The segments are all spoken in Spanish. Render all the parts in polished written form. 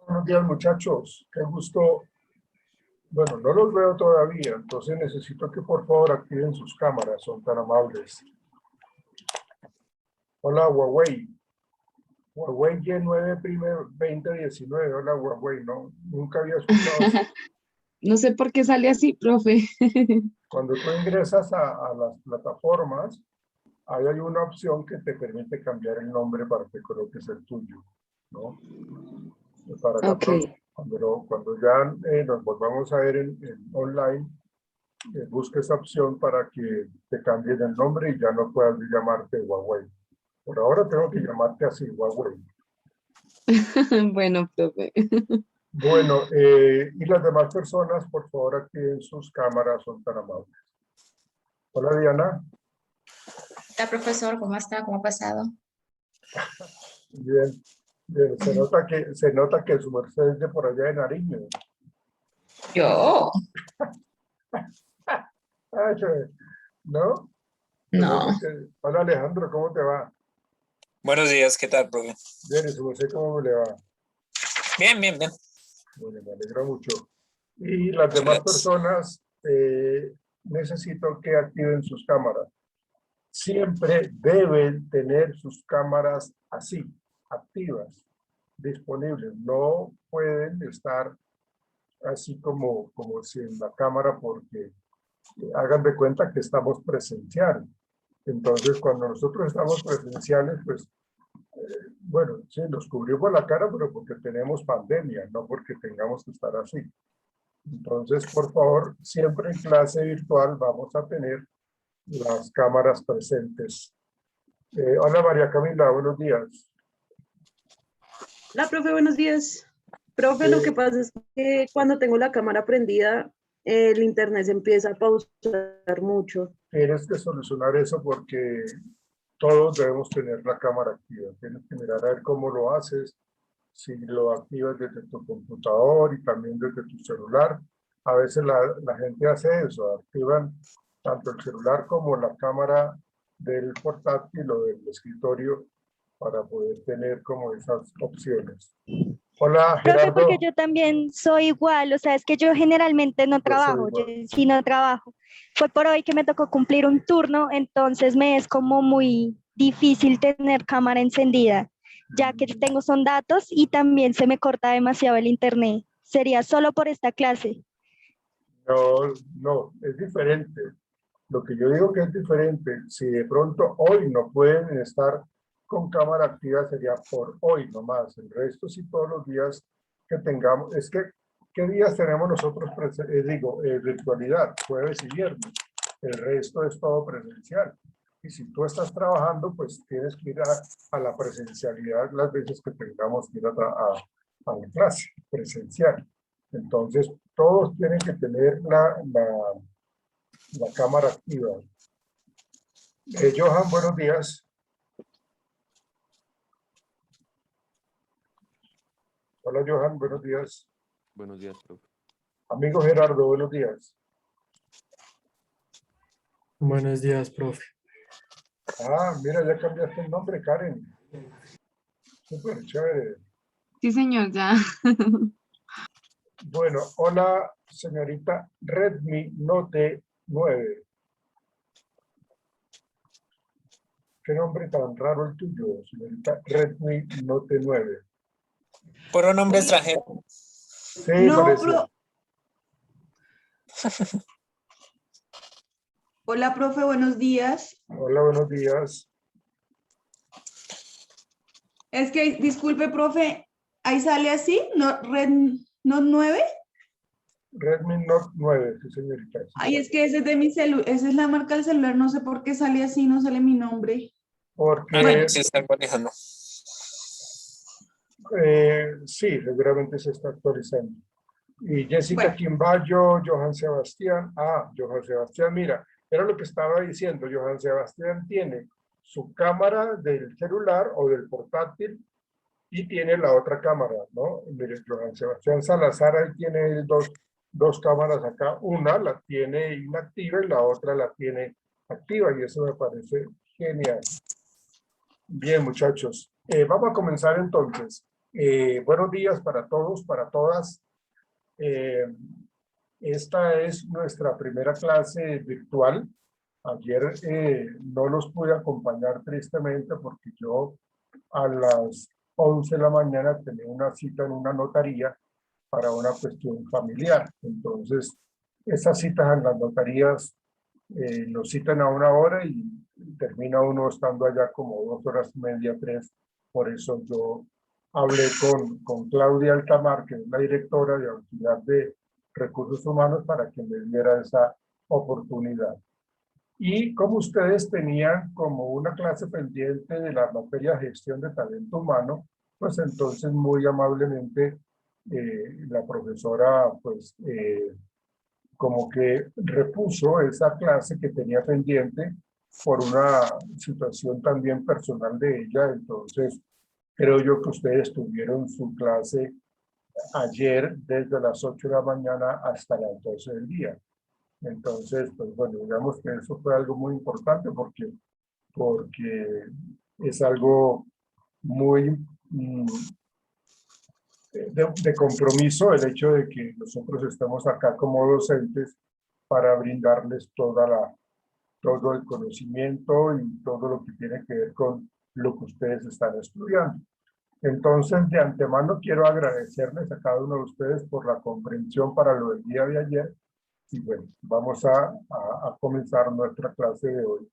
Buenos días, muchachos. Qué gusto. Bueno, no los veo todavía, entonces necesito que por favor activen sus cámaras, son tan amables. Hola, Huawei. Huawei Y9 2019. Hola, Huawei. No, nunca había escuchado eso. No sé por qué sale así, profe. Cuando tú ingresas a las plataformas, ahí hay una opción que te permite cambiar el nombre para que coloques el tuyo, ¿no? Para la Ok. cuando ya nos volvamos a ver en online, busca esa opción para que te cambien el nombre y ya no puedas llamarte Huawei. Por ahora tengo que llamarte así, Huawei. Bueno, profe. Bueno, y las demás personas, por favor, activen sus cámaras, son tan amables. Hola, Diana. Hola, profesor, ¿cómo está? ¿Cómo ha pasado? Bien, bien. Se nota que su merced es de por allá de Nariño. Yo, Ah, ¿no? Se no. nota que... Hola, Alejandro, ¿cómo te va? Buenos días, ¿qué tal, profe? Bien, y su merced, ¿cómo le va? Bien, bien, bien. Bueno, me alegra mucho. Y las Muchas demás gracias. personas, necesito que activen sus cámaras. Siempre deben tener sus cámaras así, activas, disponibles. No pueden estar así como sin la cámara porque hagan de cuenta que estamos presencial. Entonces, cuando nosotros estamos presenciales, pues, bueno, sí, nos cubrimos la cara, pero porque tenemos pandemia, no porque tengamos que estar así. Entonces, por favor, siempre en clase virtual vamos a tener las cámaras presentes. Hola, María Camila, buenos días. Hola, profe, buenos días. Profe, lo que pasa es que cuando tengo la cámara prendida, el internet se empieza a pausar mucho. Tienes que solucionar eso porque todos debemos tener la cámara activa. Tienes que mirar a ver cómo lo haces, si lo activas desde tu computador y también desde tu celular. A veces la gente hace eso, activan tanto el celular como la cámara del portátil o del escritorio para poder tener como esas opciones. Hola, Profe, porque Gerardo. yo también soy igual, o sea, es que yo generalmente no Yo soy trabajo, yo igual. sí no trabajo. Fue por hoy que me tocó cumplir un turno, entonces me es como muy difícil tener cámara encendida, ya que tengo son datos y también se me corta demasiado el internet. Sería solo por esta clase. No, no, es diferente. Lo que yo digo que es diferente, si de pronto hoy no pueden estar con cámara activa, sería por hoy nomás. El resto sí todos los días que tengamos. Es que, ¿qué días tenemos nosotros, virtualidad? Jueves y viernes. El resto es todo presencial. Y si tú estás trabajando, pues tienes que ir a la presencialidad las veces que tengamos que ir a la clase presencial. Entonces, todos tienen que tener la cámara activa. Johan, buenos días. Hola, Johan, buenos días. Buenos días, profe. Amigo Gerardo, buenos días. Buenos días, profe. Ah, mira, ya cambiaste el nombre, Karen. Súper chévere. Sí, señor, ya. Bueno, hola, señorita Redmi Note 9. Qué nombre tan raro el tuyo, señorita Redmi Note 9. Por un nombre extranjero. Sí, No, parece. Hola, profe, buenos días. Hola, buenos días. Es que, disculpe, profe, ahí sale así, no, Red Note 9. Redmi Note 9, sí, señorita. Sí, Ay, es que ese es de mi celular, esa es la marca del celular, no sé por qué sale así, no sale mi nombre. porque Bueno, Sí, está actualizando. sí, seguramente se está actualizando. Y Jessica bueno, Quimbayo, Johan Sebastián. Ah, Johan Sebastián, mira, era lo que estaba diciendo. Johan Sebastián tiene su cámara del celular o del portátil y tiene la otra cámara, ¿no? Mire, Johan Sebastián Salazar, él tiene dos cámaras acá. Una la tiene inactiva y la otra la tiene activa y eso me parece genial. Bien, muchachos. Vamos a comenzar entonces. Buenos días para todos, para todas. Esta es nuestra primera clase virtual. Ayer no los pude acompañar tristemente porque yo a las 11 de la mañana tenía una cita en una notaría para una cuestión familiar. Entonces, esas citas en las notarías nos citan a una hora y termina uno estando allá como 2 horas y media, 3. Por eso yo hablé con Claudia Altamar, que es la directora de Autoridad de Recursos Humanos, para que me diera esa oportunidad. Y como ustedes tenían como una clase pendiente de la materia de gestión de talento humano, pues entonces muy amablemente la profesora pues como que repuso esa clase que tenía pendiente por una situación también personal de ella. Entonces creo yo que ustedes tuvieron su clase ayer desde las 8 de la mañana hasta las 12 del día. Entonces, pues bueno, digamos que eso fue algo muy importante porque es algo muy de compromiso el hecho de que nosotros estemos acá como docentes para brindarles todo el conocimiento y todo lo que tiene que ver con lo que ustedes están estudiando. Entonces, de antemano quiero agradecerles a cada uno de ustedes por la comprensión para lo del día de ayer. Y bueno, vamos a comenzar nuestra clase de hoy.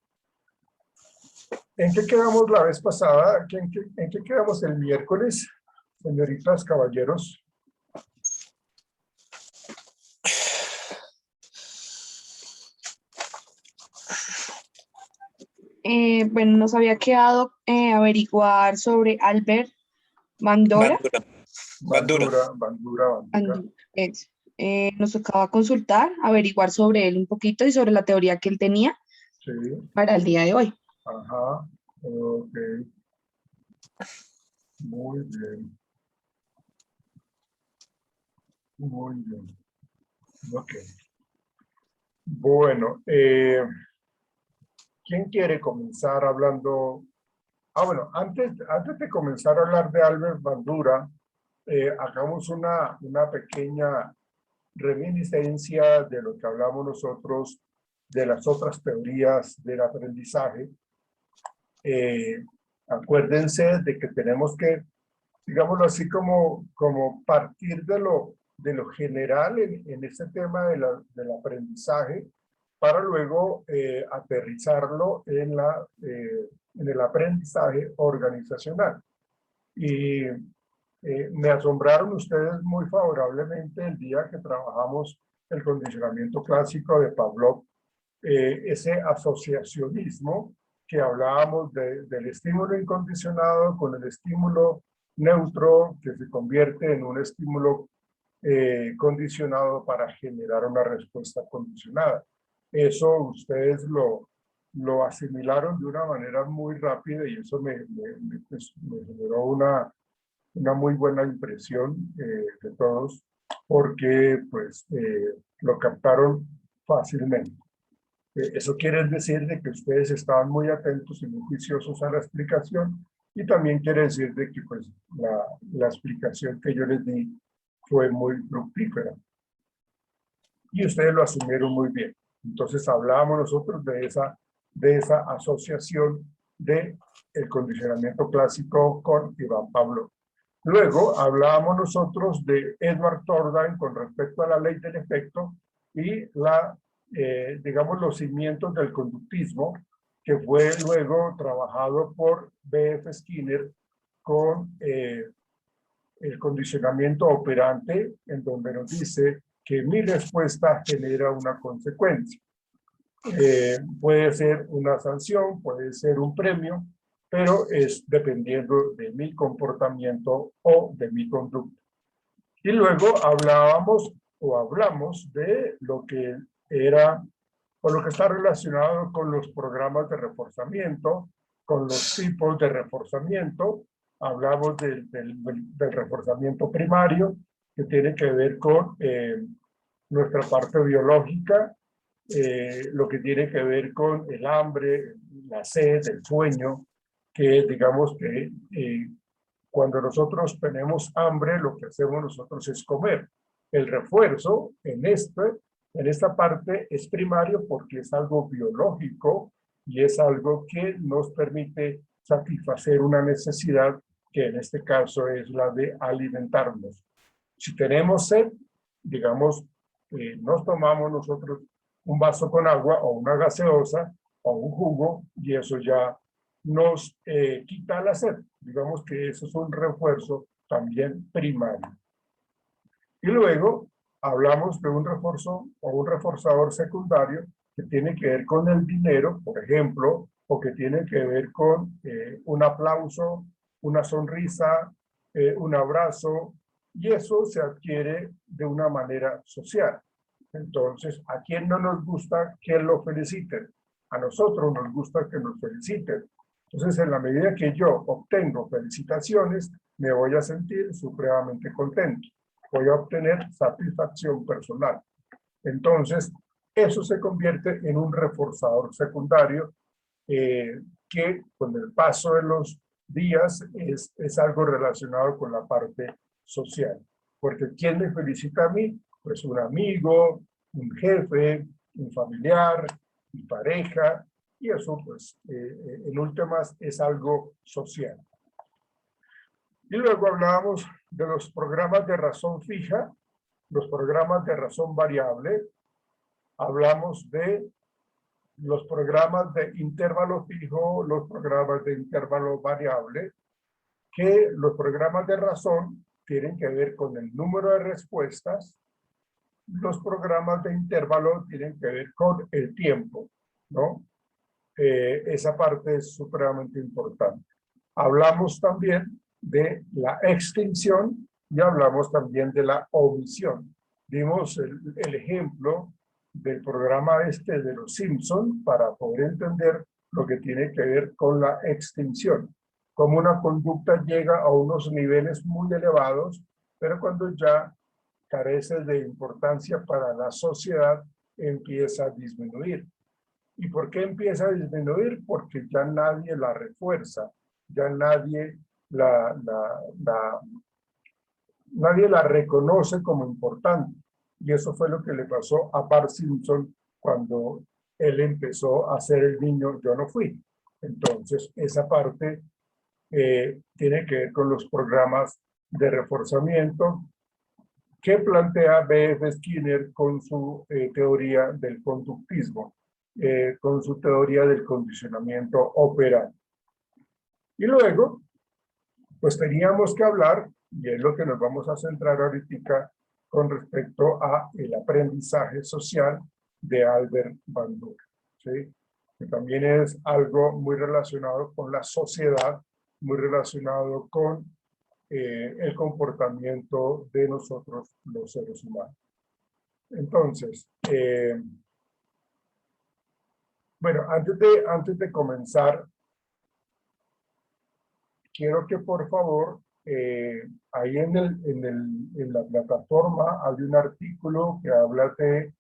¿En qué quedamos la vez pasada? ¿En qué quedamos el miércoles, señoritas, caballeros? Bueno, nos había quedado averiguar sobre Albert Bandura. Bandura. Eso. Nos tocaba consultar, averiguar sobre él un poquito y sobre la teoría que él tenía Sí. para el día de hoy. Ajá. Ok. Muy bien. Muy bien. Ok. Bueno, ¿quién quiere comenzar hablando? Bueno, antes de comenzar a hablar de Albert Bandura, hagamos una pequeña reminiscencia de lo que hablamos nosotros de las otras teorías del aprendizaje. Acuérdense de que tenemos que, digámoslo así, como partir de lo general en este tema del aprendizaje para luego aterrizarlo en el aprendizaje organizacional. Y me asombraron ustedes muy favorablemente el día que trabajamos el condicionamiento clásico de Pavlov, ese asociacionismo que hablábamos del estímulo incondicionado con el estímulo neutro que se convierte en un estímulo condicionado para generar una respuesta condicionada. Eso ustedes lo asimilaron de una manera muy rápida y eso me generó una muy buena impresión de todos porque pues lo captaron fácilmente. Eso quiere decir de que ustedes estaban muy atentos y muy juiciosos a la explicación y también quiere decir de que pues la explicación que yo les di fue muy fructífera y ustedes lo asumieron muy bien. Entonces hablábamos nosotros de esa asociación de el condicionamiento clásico con Iván Pavlov. Luego hablábamos nosotros de Edward Thorndike con respecto a la ley del efecto y digamos, los cimientos del conductismo, que fue luego trabajado por B.F. Skinner con el condicionamiento operante, en donde nos dice que mi respuesta genera una consecuencia. Puede ser una sanción, puede ser un premio, pero es dependiendo de mi comportamiento o de mi conducta. Y luego hablamos de lo que era, o lo que está relacionado con los programas de reforzamiento, con los tipos de reforzamiento. Hablamos del reforzamiento primario, que tiene que ver con nuestra parte biológica, lo que tiene que ver con el hambre, la sed, el sueño, que digamos que cuando nosotros tenemos hambre, lo que hacemos nosotros es comer. El refuerzo en esta parte es primario porque es algo biológico y es algo que nos permite satisfacer una necesidad que en este caso es la de alimentarnos. Si tenemos sed, digamos, nos tomamos nosotros un vaso con agua o una gaseosa o un jugo y eso ya nos quita la sed. Digamos que eso es un refuerzo también primario. Y luego hablamos de un refuerzo o un reforzador secundario que tiene que ver con el dinero, por ejemplo, o que tiene que ver con un aplauso, una sonrisa, un abrazo, y eso se adquiere de una manera social. Entonces, ¿a quién no nos gusta que lo feliciten? A nosotros nos gusta que nos feliciten. Entonces, en la medida que yo obtengo felicitaciones, me voy a sentir supremamente contento. Voy a obtener satisfacción personal. Entonces, eso se convierte en un reforzador secundario que con el paso de los días es algo relacionado con la parte social. Porque ¿quién me felicita a mí? Pues un amigo, un jefe, un familiar, mi pareja, y eso pues en últimas es algo social. Y luego hablábamos de los programas de razón fija, los programas de razón variable, hablamos de los programas de intervalo fijo, los programas de intervalo variable, que los programas de razón tienen que ver con el número de respuestas, los programas de intervalo tienen que ver con el tiempo, ¿no? Esa parte es supremamente importante. Hablamos también de la extinción y hablamos también de la omisión. Dimos el ejemplo del programa de los Simpson para poder entender lo que tiene que ver con la extinción. Como una conducta llega a unos niveles muy elevados, pero cuando ya carece de importancia para la sociedad, empieza a disminuir. ¿Y por qué empieza a disminuir? Porque ya nadie la refuerza, ya nadie nadie la reconoce como importante. Y eso fue lo que le pasó a Bart Simpson cuando él empezó a ser el niño Yo no fui. Entonces, esa parte tiene que ver con los programas de reforzamiento que plantea B.F. Skinner con su teoría del conductismo, con su teoría del condicionamiento operante. Y luego, pues teníamos que hablar, y es lo que nos vamos a centrar ahorita con respecto a el aprendizaje social de Albert Bandura, ¿sí? Que también es algo muy relacionado con la sociedad, muy relacionado con el comportamiento de nosotros los seres humanos. Entonces, bueno, antes de comenzar, quiero que por favor, ahí en la plataforma hay un artículo que habla de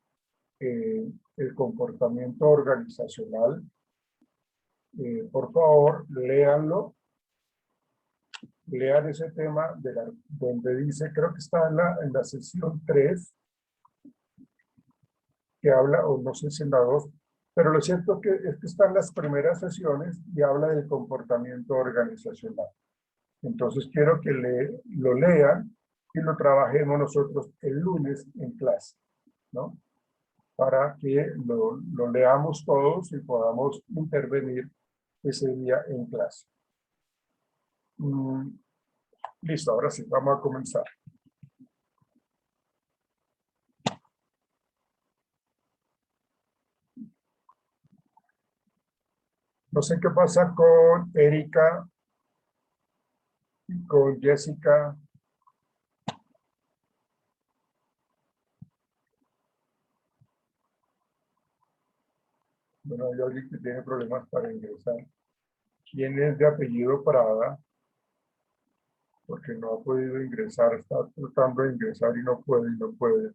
el comportamiento organizacional. Por favor, léanlo. Lean ese tema donde dice, creo que está en la sesión 3, que habla, o no sé si en la 2, pero lo cierto es que están las primeras sesiones y habla del comportamiento organizacional. Entonces quiero que lo lean y lo trabajemos nosotros el lunes en clase, ¿no? Para que lo leamos todos y podamos intervenir ese día en clase. Listo, ahora sí, vamos a comenzar. No sé qué pasa con Erika y con Jessica. Bueno, hay alguien que tiene problemas para ingresar. ¿Quién es de apellido Prada? Porque no ha podido ingresar, está tratando de ingresar y no puede.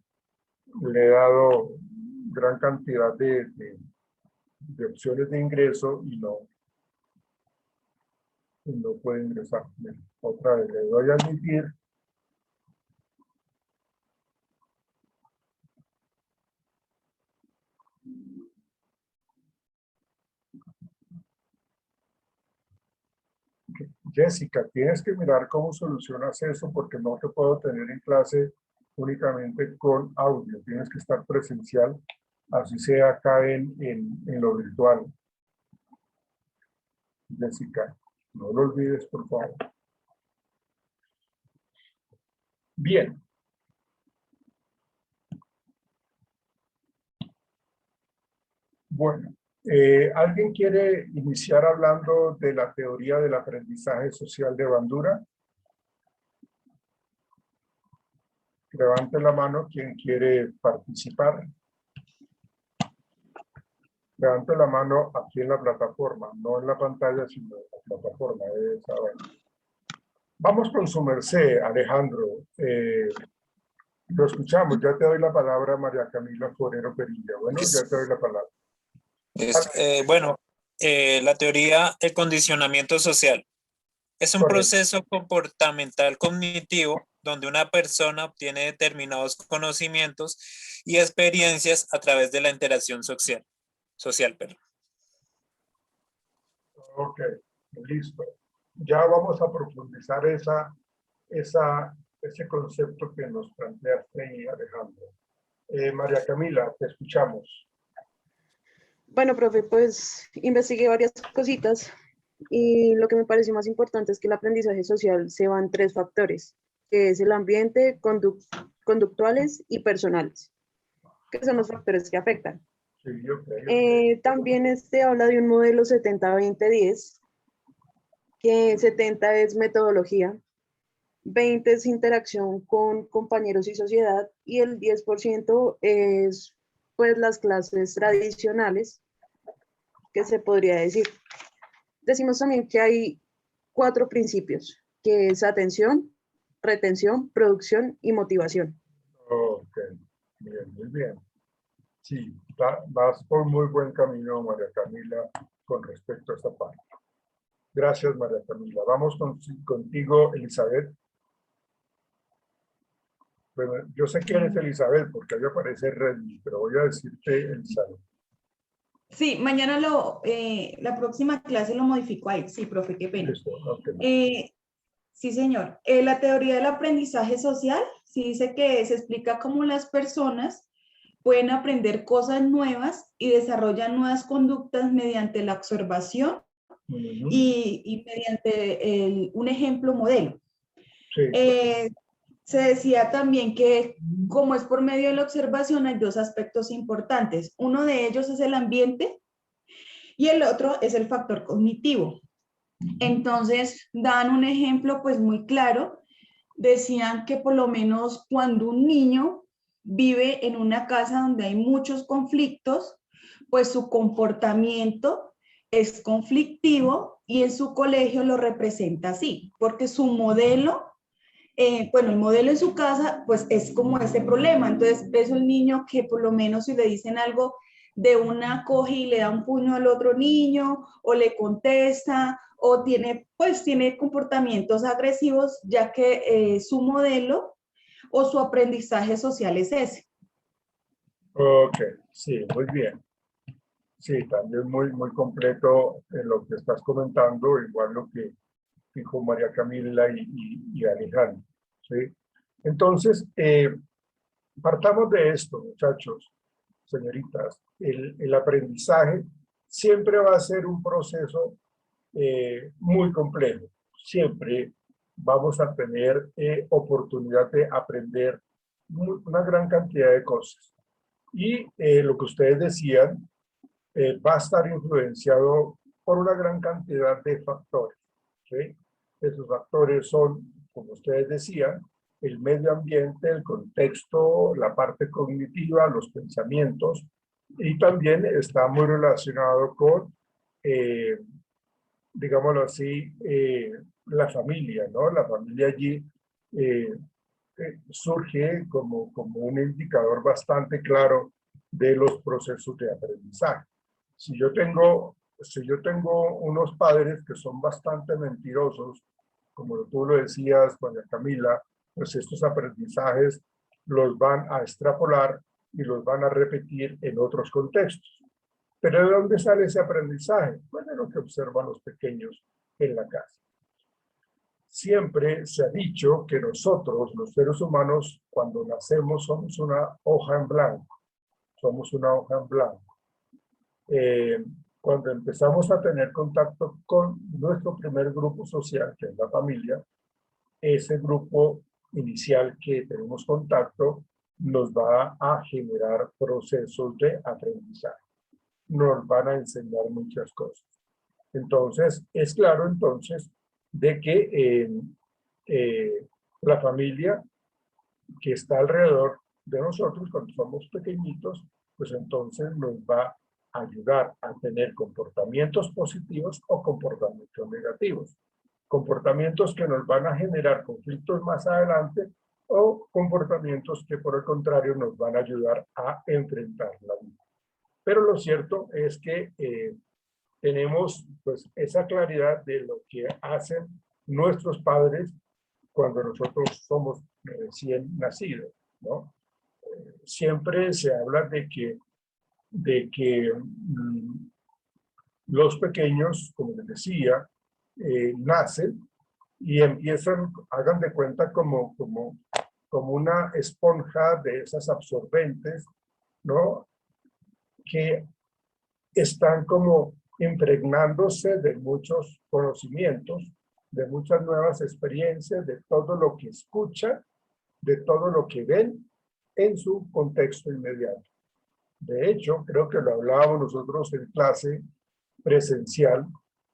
Le he dado gran cantidad de opciones de ingreso y no. y no puede ingresar. Bien, otra vez le doy a admitir. Jessica, tienes que mirar cómo solucionas eso porque no te puedo tener en clase únicamente con audio. Tienes que estar presencial, así sea acá en lo virtual. Jessica, no lo olvides, por favor. Bien. Bueno, ¿alguien quiere iniciar hablando de la teoría del aprendizaje social de Bandura? Levante la mano quien quiere participar. Levante la mano aquí en la plataforma, no en la pantalla, sino en la plataforma. Vamos con su merced, Alejandro. Lo escuchamos. Ya te doy la palabra, María Camila Forero Perilla. Bueno, ya te doy la palabra. Listo. Bueno, la teoría del condicionamiento social es un Correcto. proceso comportamental cognitivo donde una persona obtiene determinados conocimientos y experiencias a través de la interacción social. Perdón. Ok, listo. Ya vamos a profundizar ese concepto que nos planteaste ahí, Alejandro. María Camila, te escuchamos. Bueno, profe, pues investigué varias cositas y lo que me pareció más importante es que el aprendizaje social se va en 3 factores, que es el ambiente, conductuales y personales, que son los factores que afectan. Sí, yo creo. También habla de un modelo 70-20-10, que 70 es metodología, 20 es interacción con compañeros y sociedad, y el 10% es pues las clases tradicionales, que se podría decir. Decimos también que hay 4 principios, que es atención, retención, producción y motivación. Ok, bien, muy bien. Sí, vas por muy buen camino, María Camila, con respecto a esta parte. Gracias, María Camila. Vamos contigo, Elizabeth. Bueno, yo sé quién es Elizabeth porque ahí aparece Redmi, pero voy a decirte Elizabeth. Sí, mañana la próxima clase lo modifico ahí. Sí, profe, qué pena. Listo, ok. Sí, señor. La teoría del aprendizaje social, sí dice que se explica cómo las personas pueden aprender cosas nuevas y desarrollan nuevas conductas mediante la observación y mediante un ejemplo modelo. Sí. Se decía también que como es por medio de la observación hay 2 aspectos importantes. Uno de ellos es el ambiente y el otro es el factor cognitivo. Entonces dan un ejemplo pues muy claro. Decían que por lo menos cuando un niño vive en una casa donde hay muchos conflictos, pues su comportamiento es conflictivo y en su colegio lo representa así, porque su modelo, el modelo en su casa, pues es como ese problema. Entonces es un niño que por lo menos si le dicen algo, de una coge y le da un puño al otro niño o le contesta o tiene comportamientos agresivos, ya que su modelo o su aprendizaje social es ese. Ok, sí, muy bien. Sí, también muy completo en lo que estás comentando, igual lo que dijo María Camila y Alejandro. ¿Sí? Entonces, partamos de esto, muchachos, señoritas. El aprendizaje siempre va a ser un proceso muy complejo. Siempre vamos a tener oportunidad de aprender una gran cantidad de cosas. Y lo que ustedes decían va a estar influenciado por una gran cantidad de factores. ¿Sí? Esos factores son, como ustedes decían, el medio ambiente, el contexto, la parte cognitiva, los pensamientos, y también está muy relacionado con, digámoslo así, la familia, ¿no? La familia allí surge como un indicador bastante claro de los procesos de aprendizaje. Si yo tengo si yo tengo unos padres que son bastante mentirosos, como tú lo decías, doña Camila, pues estos aprendizajes los van a extrapolar y los van a repetir en otros contextos. ¿Pero de dónde sale ese aprendizaje? Pues de lo que observan los pequeños en la casa. Siempre se ha dicho que nosotros, los seres humanos, cuando nacemos somos una hoja en blanco. Somos una hoja en blanco. Cuando empezamos a tener contacto con nuestro primer grupo social, que es la familia, ese grupo inicial que tenemos contacto nos va a generar procesos de aprendizaje. Nos van a enseñar muchas cosas. Entonces, es claro entonces de que la familia que está alrededor de nosotros cuando somos pequeñitos, pues entonces nos va a ayudar a tener comportamientos positivos o comportamientos negativos. Comportamientos que nos van a generar conflictos más adelante o comportamientos que por el contrario nos van a ayudar a enfrentar la vida. Pero lo cierto es que tenemos pues esa claridad de lo que hacen nuestros padres cuando nosotros somos recién nacidos, ¿no? Siempre se habla de que los pequeños, como les decía, nacen y empiezan, hagan de cuenta como una esponja de esas absorbentes, ¿no? Que están como impregnándose de muchos conocimientos, de muchas nuevas experiencias, de todo lo que escuchan, de todo lo que ven en su contexto inmediato. De hecho, creo que lo hablábamos nosotros en clase presencial,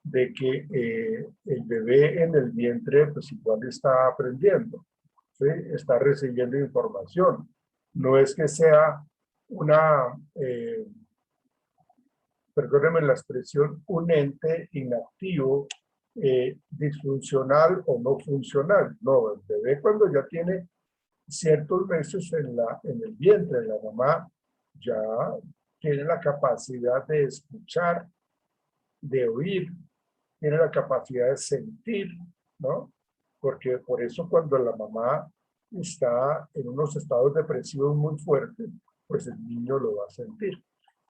de que el bebé en el vientre pues igual está aprendiendo, ¿sí? Está recibiendo información. No es que sea una, perdónenme la expresión, un ente inactivo, disfuncional o no funcional. No, el bebé cuando ya tiene ciertos meses en el vientre de la mamá, ya tiene la capacidad de escuchar, de oír, tiene la capacidad de sentir, ¿no? Porque por eso cuando la mamá está en unos estados depresivos muy fuertes, pues el niño lo va a sentir.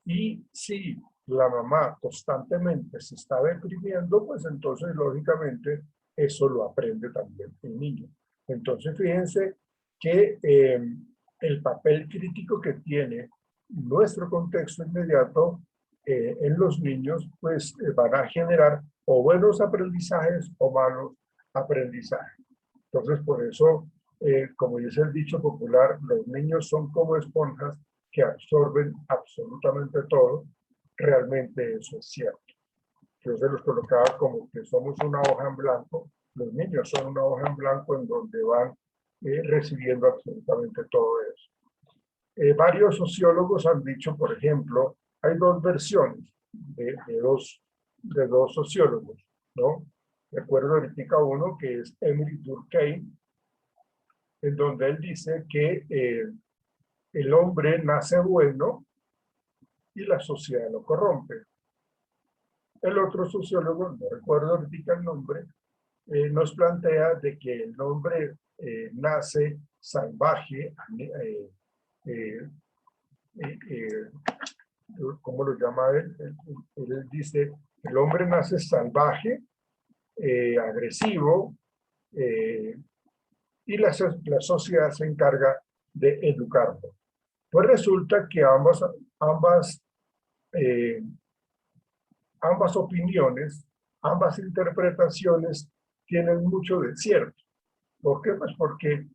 Y si la mamá constantemente se está deprimiendo, pues entonces lógicamente eso lo aprende también el niño. Entonces fíjense que el papel crítico que tiene nuestro contexto inmediato en los niños, pues van a generar o buenos aprendizajes o malos aprendizajes. Entonces, por eso, como dice el dicho popular, los niños son como esponjas que absorben absolutamente todo. Realmente eso es cierto. Yo se los colocaba como que somos una hoja en blanco. Los niños son una hoja en blanco en donde van recibiendo absolutamente todo eso. Varios sociólogos han dicho, por ejemplo, hay dos versiones de dos sociólogos, ¿no? Recuerdo ahorita uno que es Emily Durkheim, en donde él dice que el hombre nace bueno y la sociedad lo corrompe. El otro sociólogo, no recuerdo ahorita el nombre, nos plantea de que el hombre nace salvaje, ¿cómo lo llama él? Él dice, el hombre nace salvaje, agresivo, y la sociedad se encarga de educarlo. Pues resulta que ambas opiniones, ambas interpretaciones tienen mucho de cierto. ¿Por qué? Pues porque,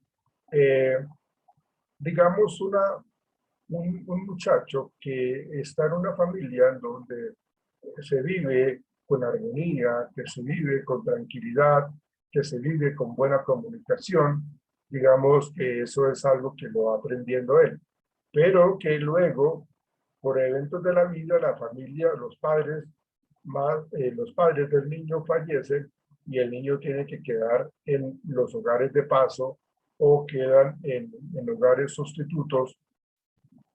digamos, un muchacho que está en una familia en donde se vive con armonía, que se vive con tranquilidad, que se vive con buena comunicación, digamos que eso es algo que lo va aprendiendo él. Pero que luego, por eventos de la vida, la familia, los padres del niño fallecen y el niño tiene que quedar en los hogares de paso o quedan en hogares sustitutos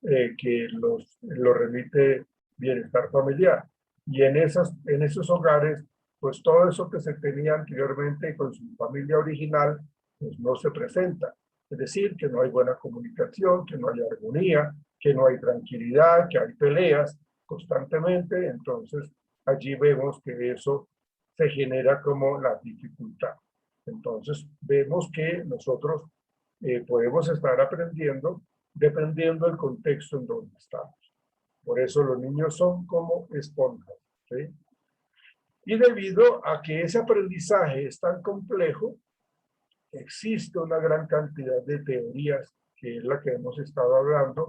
que lo remite bienestar familiar. Y en esos hogares, pues todo eso que se tenía anteriormente con su familia original, pues no se presenta. Es decir, que no hay buena comunicación, que no hay armonía, que no hay tranquilidad, que hay peleas constantemente. Entonces, allí vemos que eso se genera como la dificultad. Entonces, vemos que nosotros podemos estar aprendiendo dependiendo del contexto en donde estamos. Por eso los niños son como esponjas, ¿sí? Y debido a que ese aprendizaje es tan complejo, existe una gran cantidad de teorías, que es la que hemos estado hablando,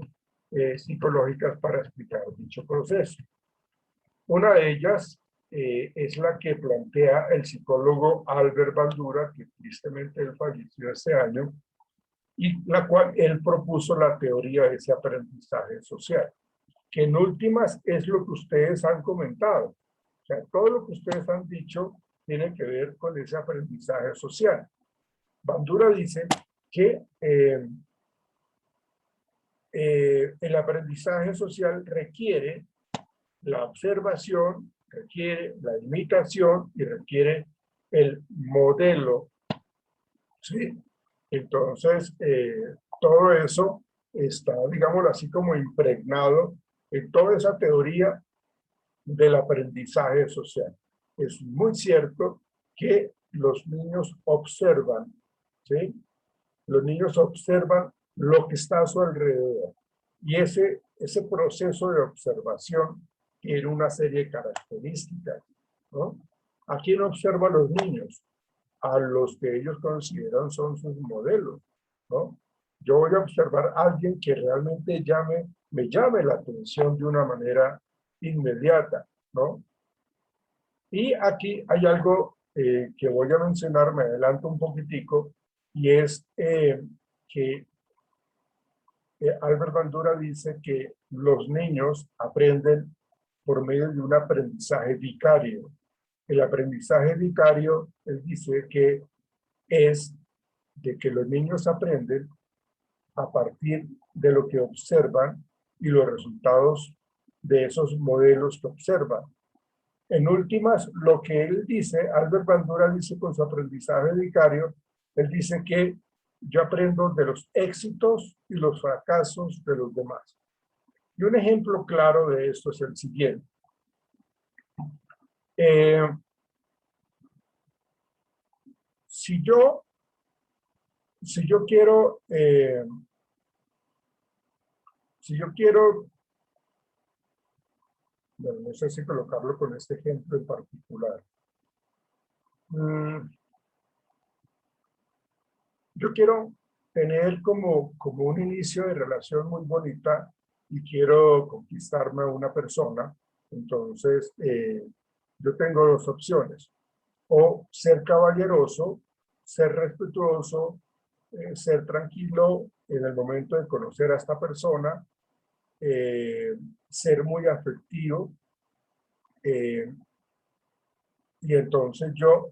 psicológicas para explicar dicho proceso. Una de ellas es la que plantea el psicólogo Albert Bandura, que tristemente él falleció este año, y la cual él propuso la teoría de ese aprendizaje social, que en últimas es lo que ustedes han comentado. O sea, todo lo que ustedes han dicho tiene que ver con ese aprendizaje social. Bandura dice que el aprendizaje social requiere la observación, requiere la imitación y requiere el modelo, ¿sí? Entonces, todo eso está, digámoslo así, como impregnado en toda esa teoría del aprendizaje social. Es muy cierto que los niños observan, ¿sí? Los niños observan lo que está a su alrededor. Y ese proceso de observación tiene una serie de características, ¿no? ¿A quién observan los niños? A los que ellos consideran son sus modelos, ¿no? Yo voy a observar a alguien que realmente me llame la atención de una manera inmediata, ¿no? Y aquí hay algo que voy a mencionar, me adelanto un poquitico, y es que Albert Bandura dice que los niños aprenden por medio de un aprendizaje vicario. El aprendizaje vicario, él dice que es de que los niños aprenden a partir de lo que observan y los resultados de esos modelos que observan. En últimas, lo que él dice, Albert Bandura dice con su aprendizaje vicario, él dice que yo aprendo de los éxitos y los fracasos de los demás. Y un ejemplo claro de esto es el siguiente. Si yo quiero, bueno, no sé si colocarlo con este ejemplo en particular. Yo quiero tener como un inicio de relación muy bonita y quiero conquistarme a una persona. Entonces, yo tengo dos opciones. O ser caballeroso, ser respetuoso, ser tranquilo en el momento de conocer a esta persona, ser muy afectivo, y entonces yo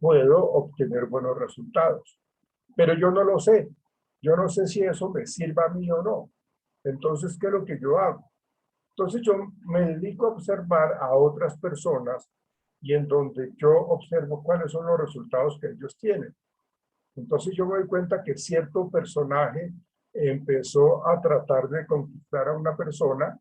puedo obtener buenos resultados. Pero yo no lo sé. Yo no sé si eso me sirva a mí o no. Entonces, ¿qué es lo que yo hago? Entonces yo me dedico a observar a otras personas y en donde yo observo cuáles son los resultados que ellos tienen. Entonces yo me doy cuenta que cierto personaje empezó a tratar de conquistar a una persona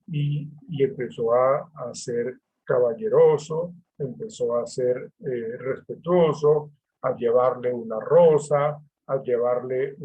y empezó a ser caballeroso, empezó a ser respetuoso, a llevarle una rosa, a llevarle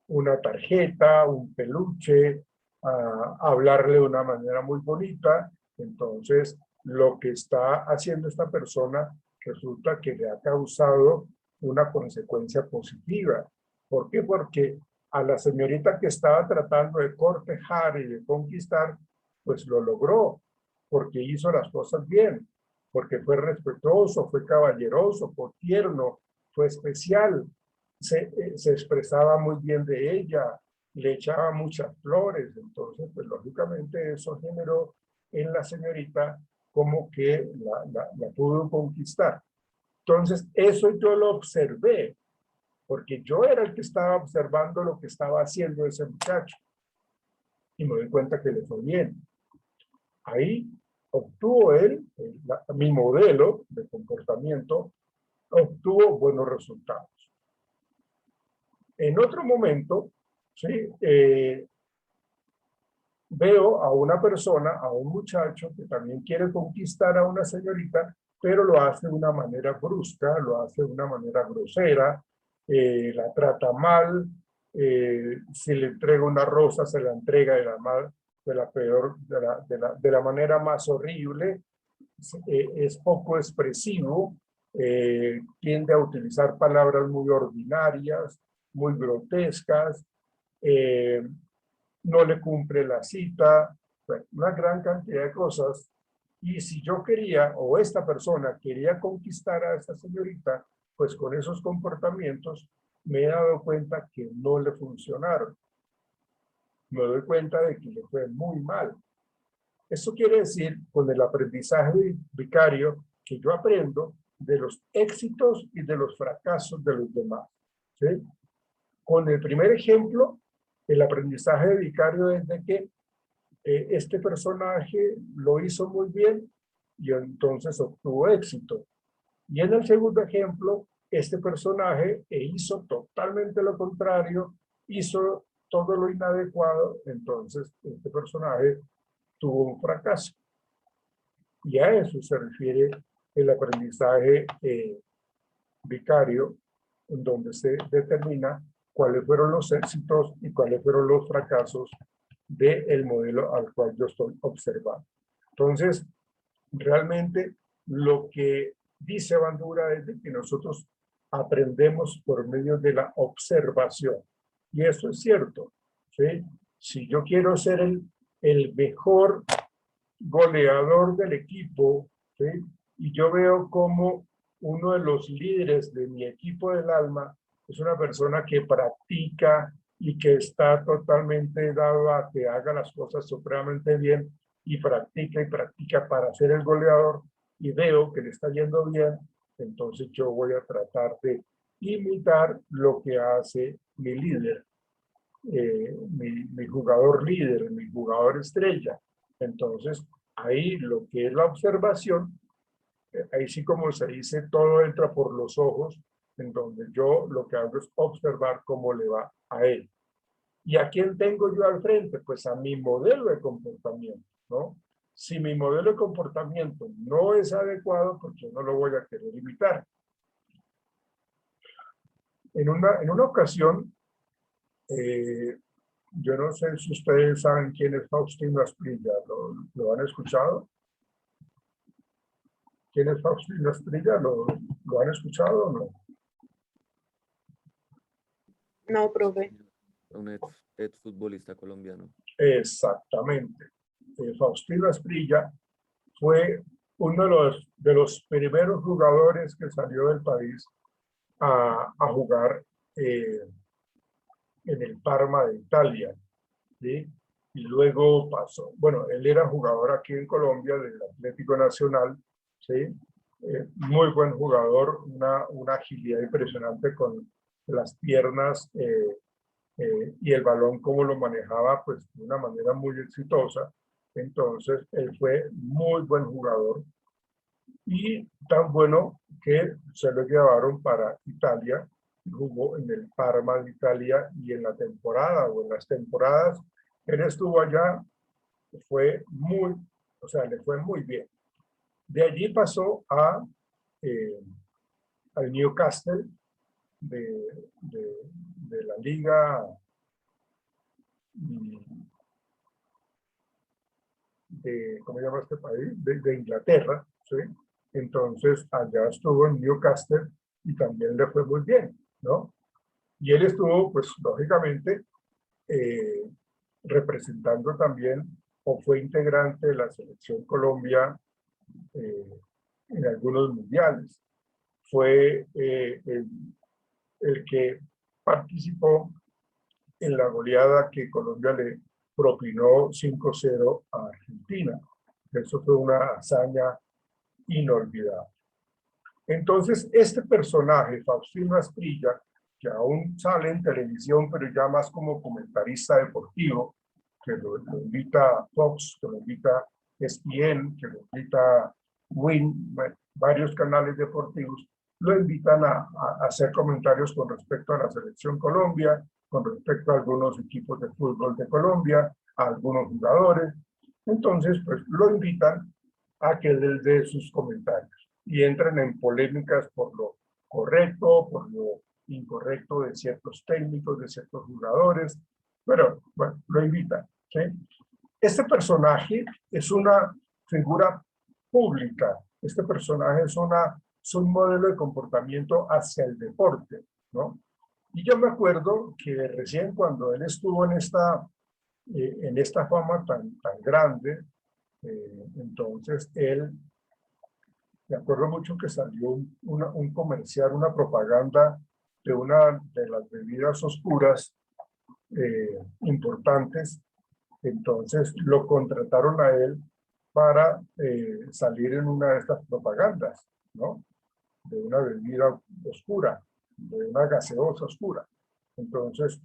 una tarjeta, un peluche, a hablarle de una manera muy bonita. Entonces, lo que está haciendo esta persona resulta que le ha causado una consecuencia positiva. ¿Por qué? Porque a la señorita que estaba tratando de cortejar y de conquistar, pues lo logró, porque hizo las cosas bien, porque fue respetuoso, fue caballeroso, fue tierno, fue especial, se expresaba muy bien de ella, le echaba muchas flores. Entonces, pues lógicamente eso generó en la señorita como que la pudo conquistar. Entonces, eso yo lo observé. porque yo era el que estaba observando lo que estaba haciendo ese muchacho y me doy cuenta que le fue bien. Ahí obtuvo él, mi modelo de comportamiento, obtuvo buenos resultados. En otro momento, ¿sí? Veo a una persona, a un muchacho que también quiere conquistar a una señorita, pero lo hace de una manera brusca, lo hace de una manera grosera, la trata mal, si le entrega una rosa, se la entrega de la peor, de la manera más horrible, es poco expresivo, tiende a utilizar palabras muy ordinarias, muy grotescas, no le cumple la cita, bueno, una gran cantidad de cosas. Y si yo quería, o esta persona quería conquistar a esta señorita, pues con esos comportamientos me he dado cuenta que no le funcionaron. Me doy cuenta de que le fue muy mal. Eso quiere decir, con el aprendizaje vicario, que yo aprendo de los éxitos y de los fracasos de los demás. ¿Sí? Con el primer ejemplo, el aprendizaje vicario es de que este personaje lo hizo muy bien y entonces obtuvo éxito. Y en el segundo ejemplo, este personaje hizo totalmente lo contrario, hizo todo lo inadecuado, entonces este personaje tuvo un fracaso. Y a eso se refiere el aprendizaje vicario, en donde se determina cuáles fueron los éxitos y cuáles fueron los fracasos del modelo al cual yo estoy observando. Entonces, realmente lo que dice Bandura es de que nosotros aprendemos por medio de la observación. Y eso es cierto. ¿Sí? Si yo quiero ser el mejor goleador del equipo, ¿sí? Y yo veo como uno de los líderes de mi equipo del alma es una persona que practica y que está totalmente dado a que haga las cosas supremamente bien y practica para ser el goleador, y veo que le está yendo bien, entonces yo voy a tratar de imitar lo que hace mi líder, mi jugador líder, mi jugador estrella. Entonces, ahí lo que es la observación, ahí sí, como se dice, todo entra por los ojos, en donde yo lo que hago es observar cómo le va a él. ¿Y a quién tengo yo al frente? Pues a mi modelo de comportamiento, ¿no? Si mi modelo de comportamiento no es adecuado, pues yo no lo voy a querer imitar. En una ocasión, yo no sé si ustedes saben quién es Faustino Asprilla, ¿lo han escuchado? ¿Quién es Faustino Asprilla? ¿Lo han escuchado o no? No, profe. Un exfutbolista colombiano. Exactamente. Faustino Asprilla fue uno de los primeros jugadores que salió del país a jugar en el Parma de Italia, ¿sí? Y luego pasó, bueno, él era jugador aquí en Colombia del Atlético Nacional, ¿sí? Muy buen jugador, una agilidad impresionante con las piernas y el balón como lo manejaba, pues de una manera muy exitosa. Entonces, él fue muy buen jugador y tan bueno que se lo llevaron para Italia, jugó en el Parma de Italia, y en la temporada o en las temporadas él estuvo allá, fue muy, o sea, le fue muy bien. De allí pasó al Newcastle de la liga ¿cómo se llama este país? De Inglaterra, ¿sí? Entonces allá estuvo en Newcastle y también le fue muy bien, ¿no? Y él estuvo, pues lógicamente, representando también, o fue integrante de la selección Colombia en algunos mundiales. Fue el que participó en la goleada que Colombia le propinó 5-0 a Argentina. Eso fue una hazaña inolvidable. Entonces, este personaje, Faustino Asprilla, que aún sale en televisión, pero ya más como comentarista deportivo, que lo invita Fox, que lo invita ESPN, que lo invita Win, varios canales deportivos, lo invitan a hacer comentarios con respecto a la selección Colombia, con respecto a algunos equipos de fútbol de Colombia, a algunos jugadores. Entonces, pues lo invitan a que les dé sus comentarios y entren en polémicas por lo correcto, por lo incorrecto de ciertos técnicos, de ciertos jugadores, pero bueno, lo invitan, ¿sí? Este personaje es una figura pública, este personaje es un modelo de comportamiento hacia el deporte, ¿no? Y yo me acuerdo que recién cuando él estuvo en esta fama tan grande, entonces él, me acuerdo mucho que salió un comercial, una propaganda de una de las bebidas oscuras importantes. Entonces lo contrataron a él para salir en una de estas propagandas, ¿no? De una bebida oscura, de una gaseosa oscura. Entonces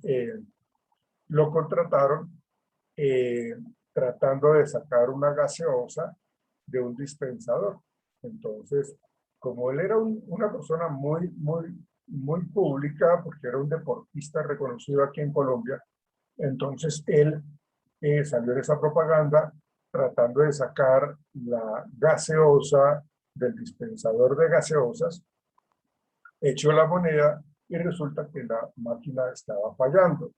lo contrataron tratando de sacar una gaseosa de un dispensador. Entonces, como él era una persona muy pública, porque era un deportista reconocido aquí en Colombia, entonces él salió en esa propaganda tratando de sacar la gaseosa del dispensador de gaseosas, echó la moneda y resulta que la máquina estaba fallando.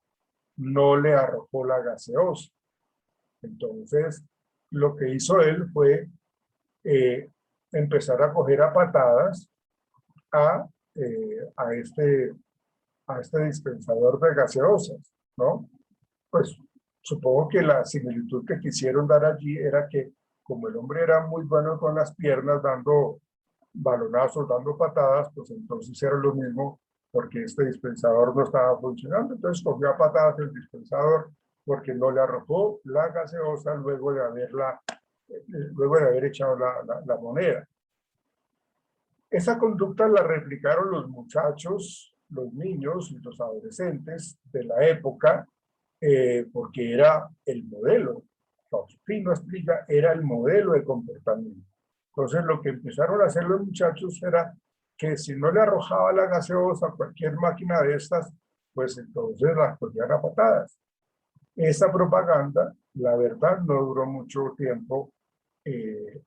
No le arrojó la gaseosa. Entonces, lo que hizo él fue empezar a coger a patadas a este dispensador de gaseosas, ¿no? Pues supongo que la similitud que quisieron dar allí era que como el hombre era muy bueno con las piernas, dando balonazos, dando patadas, pues entonces era lo mismo porque este dispensador no estaba funcionando. Entonces cogió a patadas el dispensador porque no le arrojó la gaseosa luego de haber echado la moneda. Esa conducta la replicaron los muchachos, los niños y los adolescentes de la época, porque era el modelo. Faustino Asprilla era el modelo de comportamiento. Entonces lo que empezaron a hacer los muchachos era que si no le arrojaba la gaseosa a cualquier máquina de estas, pues entonces las cogían a patadas. Esa propaganda, la verdad, no duró mucho tiempo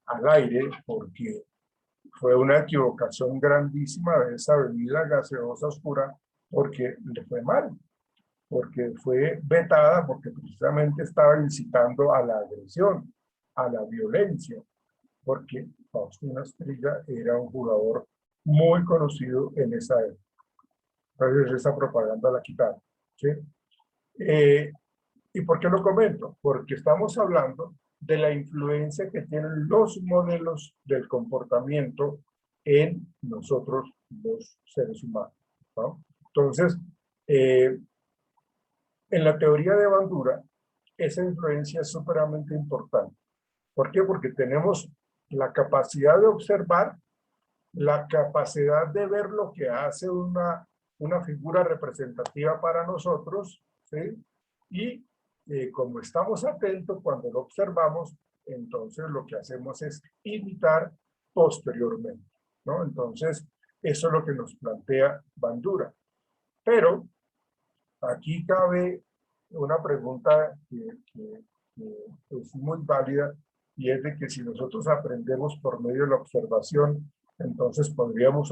al aire, porque fue una equivocación grandísima de esa bebida gaseosa oscura, porque le fue mal, porque fue vetada, porque precisamente estaba incitando a la agresión, a la violencia, porque Faustino Asprilla era un jugador muy conocido en esa época. Entonces esa propaganda la quitaron, ¿sí? ¿Y por qué lo comento? Porque estamos hablando de la influencia que tienen los modelos del comportamiento en nosotros los seres humanos, ¿no? Entonces, en la teoría de Bandura, esa influencia es súperamente importante. ¿Por qué? Porque tenemos la capacidad de observar, la capacidad de ver lo que hace una figura representativa para nosotros, ¿sí? Y como estamos atentos cuando lo observamos, entonces lo que hacemos es imitar posteriormente, ¿no? Entonces, eso es lo que nos plantea Bandura. Pero aquí cabe una pregunta que es muy válida, y es de que si nosotros aprendemos por medio de la observación, entonces podríamos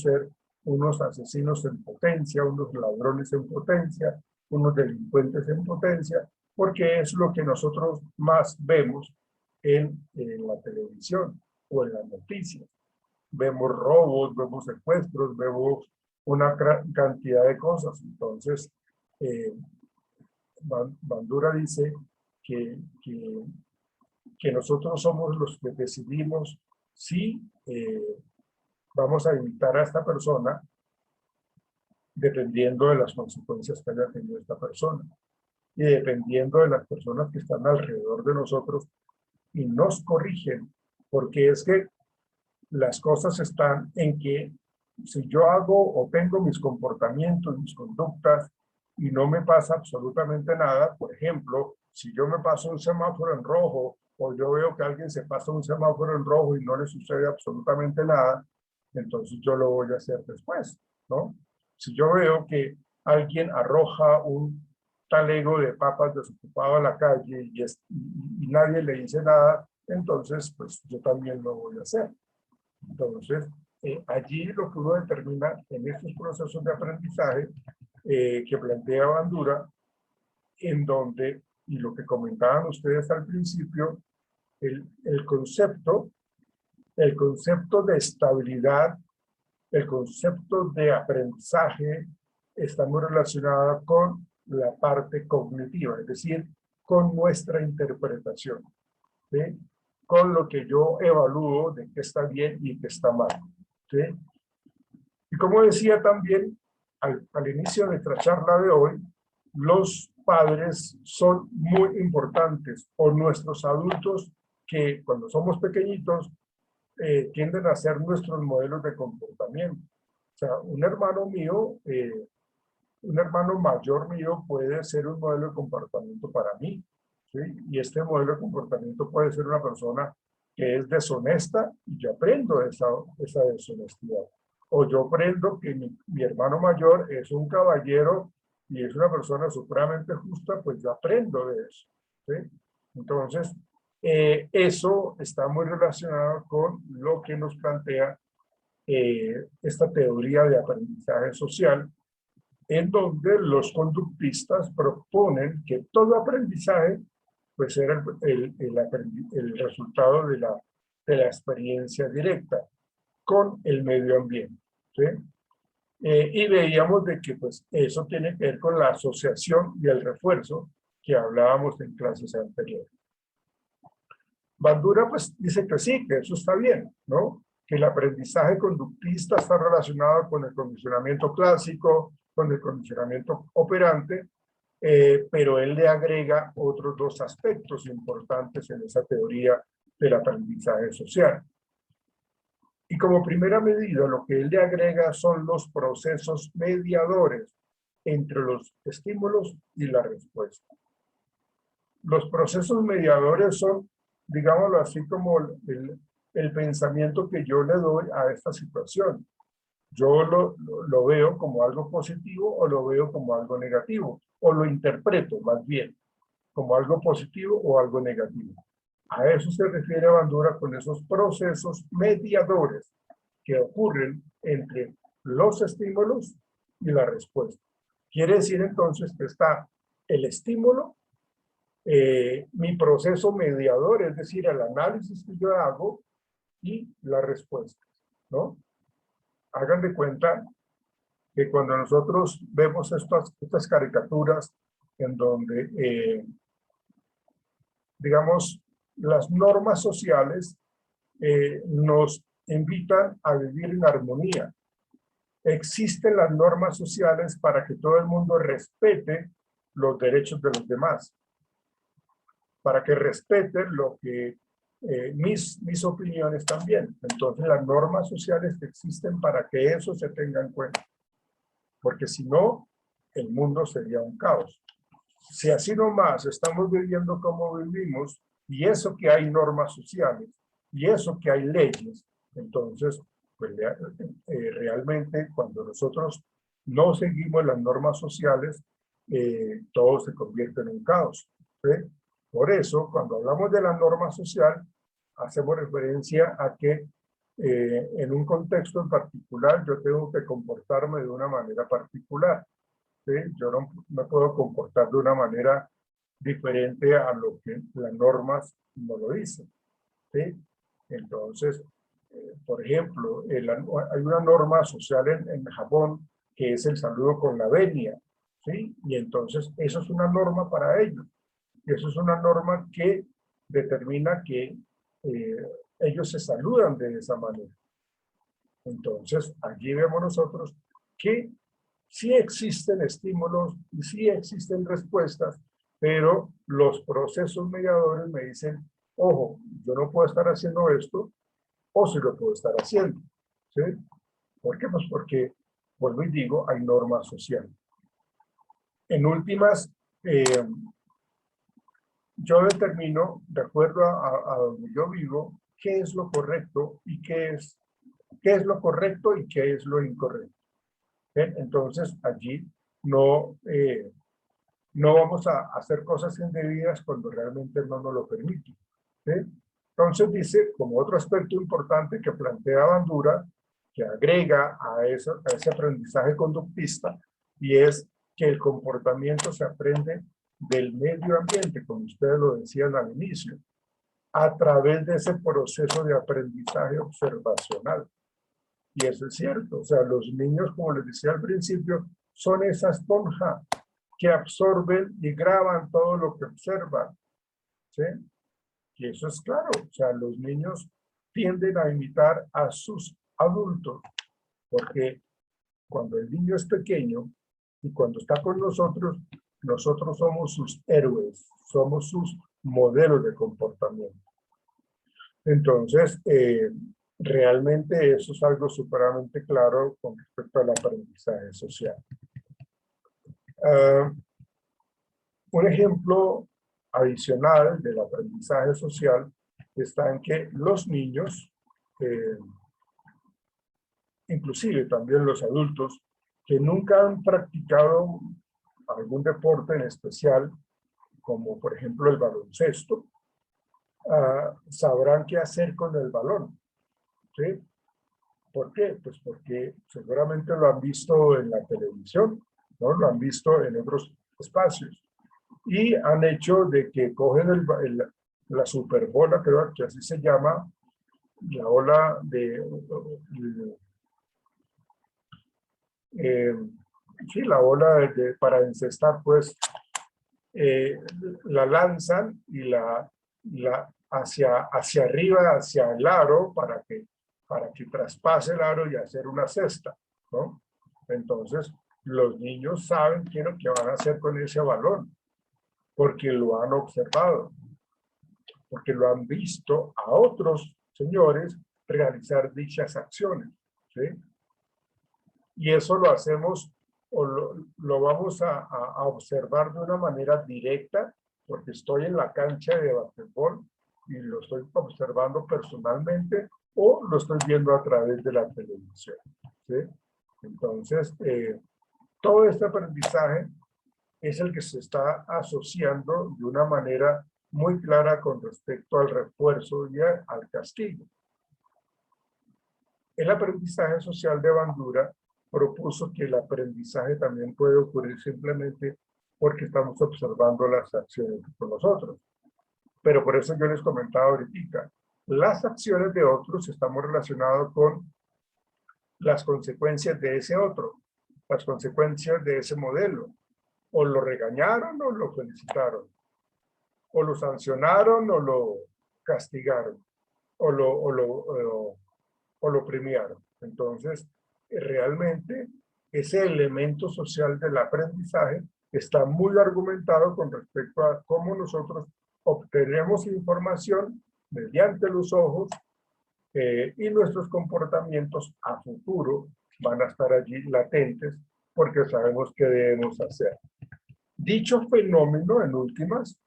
ser unos asesinos en potencia, unos ladrones en potencia, unos delincuentes en potencia, porque es lo que nosotros más vemos en la televisión o en las noticias. Vemos robos, vemos secuestros, vemos una cantidad de cosas. Entonces, Bandura dice que nosotros somos los que decidimos si vamos a imitar a esta persona dependiendo de las consecuencias que haya tenido esta persona y dependiendo de las personas que están alrededor de nosotros y nos corrigen, porque es que las cosas están en que si yo hago o tengo mis comportamientos, mis conductas, y no me pasa absolutamente nada, por ejemplo, si yo me paso un semáforo en rojo, o yo veo que alguien se pasa un semáforo en rojo y no le sucede absolutamente nada, entonces yo lo voy a hacer después, ¿no? Si yo veo que alguien arroja un talego de papas desocupado a la calle y nadie le dice nada, entonces pues yo también lo voy a hacer. Entonces, allí lo que uno determina en estos procesos de aprendizaje que plantea Bandura, en donde, y lo que comentaban ustedes al principio, el concepto de estabilidad, el concepto de aprendizaje está muy relacionado con la parte cognitiva, es decir, con nuestra interpretación, ¿sí? Con lo que yo evalúo de qué está bien y qué está mal, ¿sí? Y como decía también al inicio de nuestra charla de hoy, los padres son muy importantes, o nuestros adultos que cuando somos pequeñitos tienden a ser nuestros modelos de comportamiento. O sea, un hermano mío, un hermano mayor mío puede ser un modelo de comportamiento para mí, ¿sí? Y este modelo de comportamiento puede ser una persona que es deshonesta y yo aprendo esa deshonestidad. O yo aprendo que mi hermano mayor es un caballero y es una persona supremamente justa, pues yo aprendo de eso, ¿sí? Entonces, eso está muy relacionado con lo que nos plantea esta teoría de aprendizaje social, en donde los conductistas proponen que todo aprendizaje pues era el resultado de la experiencia directa con el medio ambiente, ¿sí? Y veíamos de que pues eso tiene que ver con la asociación y el refuerzo que hablábamos en clases anteriores. Bandura pues dice que sí, que eso está bien, ¿no? Que el aprendizaje conductista está relacionado con el condicionamiento clásico, con el condicionamiento operante, pero él le agrega otros dos aspectos importantes en esa teoría del aprendizaje social. Y como primera medida, lo que él le agrega son los procesos mediadores entre los estímulos y la respuesta. Los procesos mediadores son, digámoslo así, como el pensamiento que yo le doy a esta situación. Yo lo veo como algo positivo o lo veo como algo negativo, o lo interpreto más bien como algo positivo o algo negativo. A eso se refiere Bandura con esos procesos mediadores que ocurren entre los estímulos y la respuesta. Quiere decir entonces que está el estímulo, mi proceso mediador, es decir, el análisis que yo hago y la respuesta, ¿no? Hagan de cuenta que cuando nosotros vemos estas caricaturas en donde, digamos, las normas sociales nos invitan a vivir en armonía. Existen las normas sociales para que todo el mundo respete los derechos de los demás, para que respeten lo que mis opiniones también. Entonces las normas sociales existen para que eso se tenga en cuenta, porque si no, el mundo sería un caos. Si así nomás estamos viviendo como vivimos, y eso que hay normas sociales, y eso que hay leyes, entonces, pues realmente cuando nosotros no seguimos las normas sociales, todo se convierte en un caos, ¿sí? Por eso, cuando hablamos de la norma social, hacemos referencia a que en un contexto en particular yo tengo que comportarme de una manera particular, ¿sí? Yo no me puedo comportar de una manera diferente a lo que las normas no lo dicen, ¿sí? Entonces, por ejemplo, hay una norma social en Japón que es el saludo con la venia, ¿sí? Y entonces eso es una norma para ellos. Y eso es una norma que determina que ellos se saludan de esa manera. Entonces, allí vemos nosotros que sí existen estímulos y sí existen respuestas, pero los procesos mediadores me dicen, ojo, yo no puedo estar haciendo esto, o sí lo puedo estar haciendo, ¿sí? ¿Por qué? Pues porque, vuelvo y digo, hay normas sociales. En últimas, yo determino, de acuerdo a donde yo vivo, qué es lo correcto y qué es lo correcto y qué es lo incorrecto. ¿Ven? Entonces, allí no vamos a hacer cosas indebidas cuando realmente no nos lo permiten. ¿Sí? Entonces dice, como otro aspecto importante que plantea Bandura, que agrega a ese aprendizaje conductista, y es que el comportamiento se aprende del medio ambiente, como ustedes lo decían al inicio, a través de ese proceso de aprendizaje observacional. Y eso es cierto, o sea, los niños, como les decía al principio, son esa esponja que absorben y graban todo lo que observan, ¿sí? Y eso es claro, o sea, los niños tienden a imitar a sus adultos, porque cuando el niño es pequeño y cuando está con nosotros, nosotros somos sus héroes, somos sus modelos de comportamiento. Entonces, realmente eso es algo superamente claro con respecto al aprendizaje social. Un ejemplo adicional del aprendizaje social está en que los niños, inclusive también los adultos, que nunca han practicado algún deporte en especial, como por ejemplo el baloncesto, sabrán qué hacer con el balón. ¿Sí? ¿Por qué? Pues porque seguramente lo han visto en la televisión, ¿no? Lo han visto en otros espacios. Y han hecho de que cogen la superbola, creo que así se llama, la ola sí, la ola para encestar, pues, la lanzan y hacia arriba, hacia el aro, para que traspase el aro y hacer una cesta, ¿no? Entonces, los niños saben qué van a hacer con ese balón, porque lo han observado, porque lo han visto a otros señores realizar dichas acciones, ¿sí? Y eso lo hacemos o lo vamos a observar de una manera directa, porque estoy en la cancha de basquetbol y lo estoy observando personalmente, o lo estoy viendo a través de la televisión, ¿sí? Entonces, todo este aprendizaje es el que se está asociando de una manera muy clara con respecto al refuerzo y al castigo. El aprendizaje social de Bandura propuso que el aprendizaje también puede ocurrir simplemente porque estamos observando las acciones de nosotros. Pero por eso yo les comentaba ahorita, las acciones de otros estamos relacionados con las consecuencias de ese otro, las consecuencias de ese modelo. O lo regañaron o lo felicitaron, o lo sancionaron o lo castigaron, o lo premiaron. Entonces, realmente ese elemento social del aprendizaje está muy argumentado con respecto a cómo nosotros obtenemos información mediante los ojos, y nuestros comportamientos a futuro van a estar allí latentes porque sabemos qué debemos hacer. Dicho fenómeno, en últimas,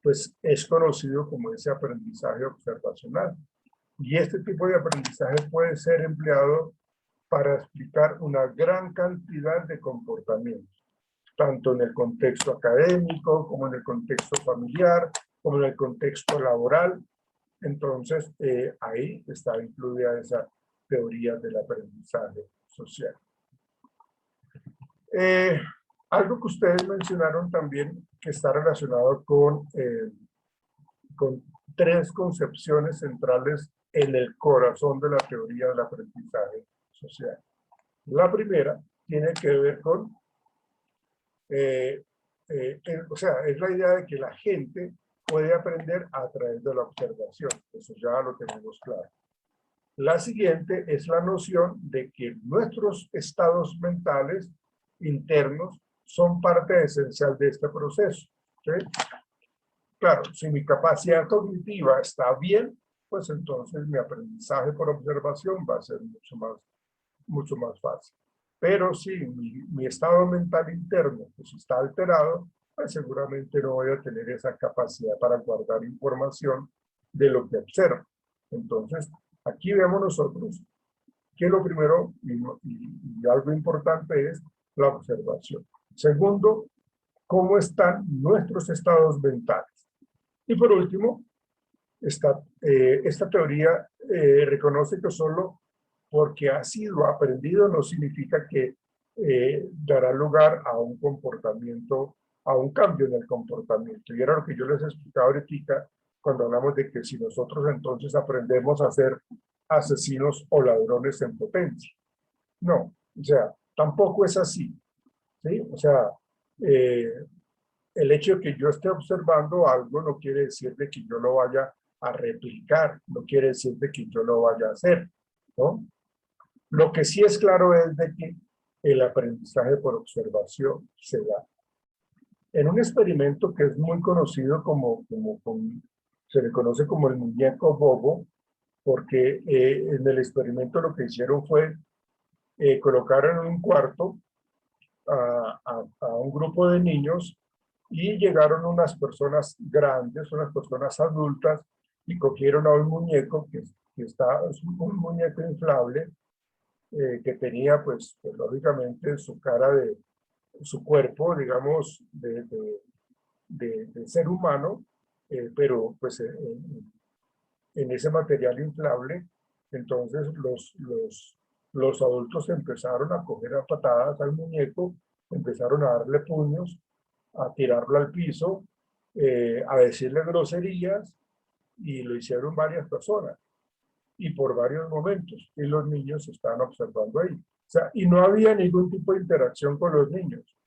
pues es conocido como ese aprendizaje observacional. Y este tipo de aprendizaje puede ser empleado para explicar una gran cantidad de comportamientos, tanto en el contexto académico, como en el contexto familiar, como en el contexto laboral. Entonces, ahí está incluida esa teoría del aprendizaje social. Algo que ustedes mencionaron también que está relacionado con tres concepciones centrales en el corazón de la teoría del aprendizaje social. La primera tiene que ver con, o sea, es la idea de que la gente puede aprender a través de la observación. Eso ya lo tenemos claro. La siguiente es la noción de que nuestros estados mentales internos son parte esencial de este proceso. ¿Sí? Claro, si mi capacidad cognitiva está bien, pues entonces mi aprendizaje por observación va a ser mucho más fácil. Pero si mi estado mental interno pues está alterado, pues seguramente no voy a tener esa capacidad para guardar información de lo que observo. Entonces, aquí vemos nosotros que lo primero y algo importante es la observación. Segundo, cómo están nuestros estados mentales. Y por último, esta teoría reconoce que solo porque ha sido aprendido no significa que dará lugar a un comportamiento, a un cambio en el comportamiento. Y era lo que yo les explicaba ahorita cuando hablamos de que si nosotros entonces aprendemos a ser asesinos o ladrones en potencia. No, o sea, tampoco es así. ¿Sí? O sea, el hecho de que yo esté observando algo no quiere decir de que yo lo vaya a replicar, no quiere decir de que yo lo vaya a hacer, ¿no? Lo que sí es claro es de que el aprendizaje por observación se da. En un experimento que es muy conocido se le conoce como el muñeco bobo, porque en el experimento lo que hicieron fue colocar en un cuarto a un grupo de niños y llegaron unas personas grandes, unas personas adultas, y cogieron a un muñeco es un muñeco inflable que tenía pues lógicamente su cara su cuerpo, digamos, de ser humano, pero pues en ese material inflable. Entonces los adultos empezaron a coger a patadas al muñeco, empezaron a darle puños, a tirarlo al piso, a decirle groserías, y lo hicieron varias personas y por varios momentos, y los niños estaban observando ahí. O sea, y no había ningún tipo de interacción con los niños,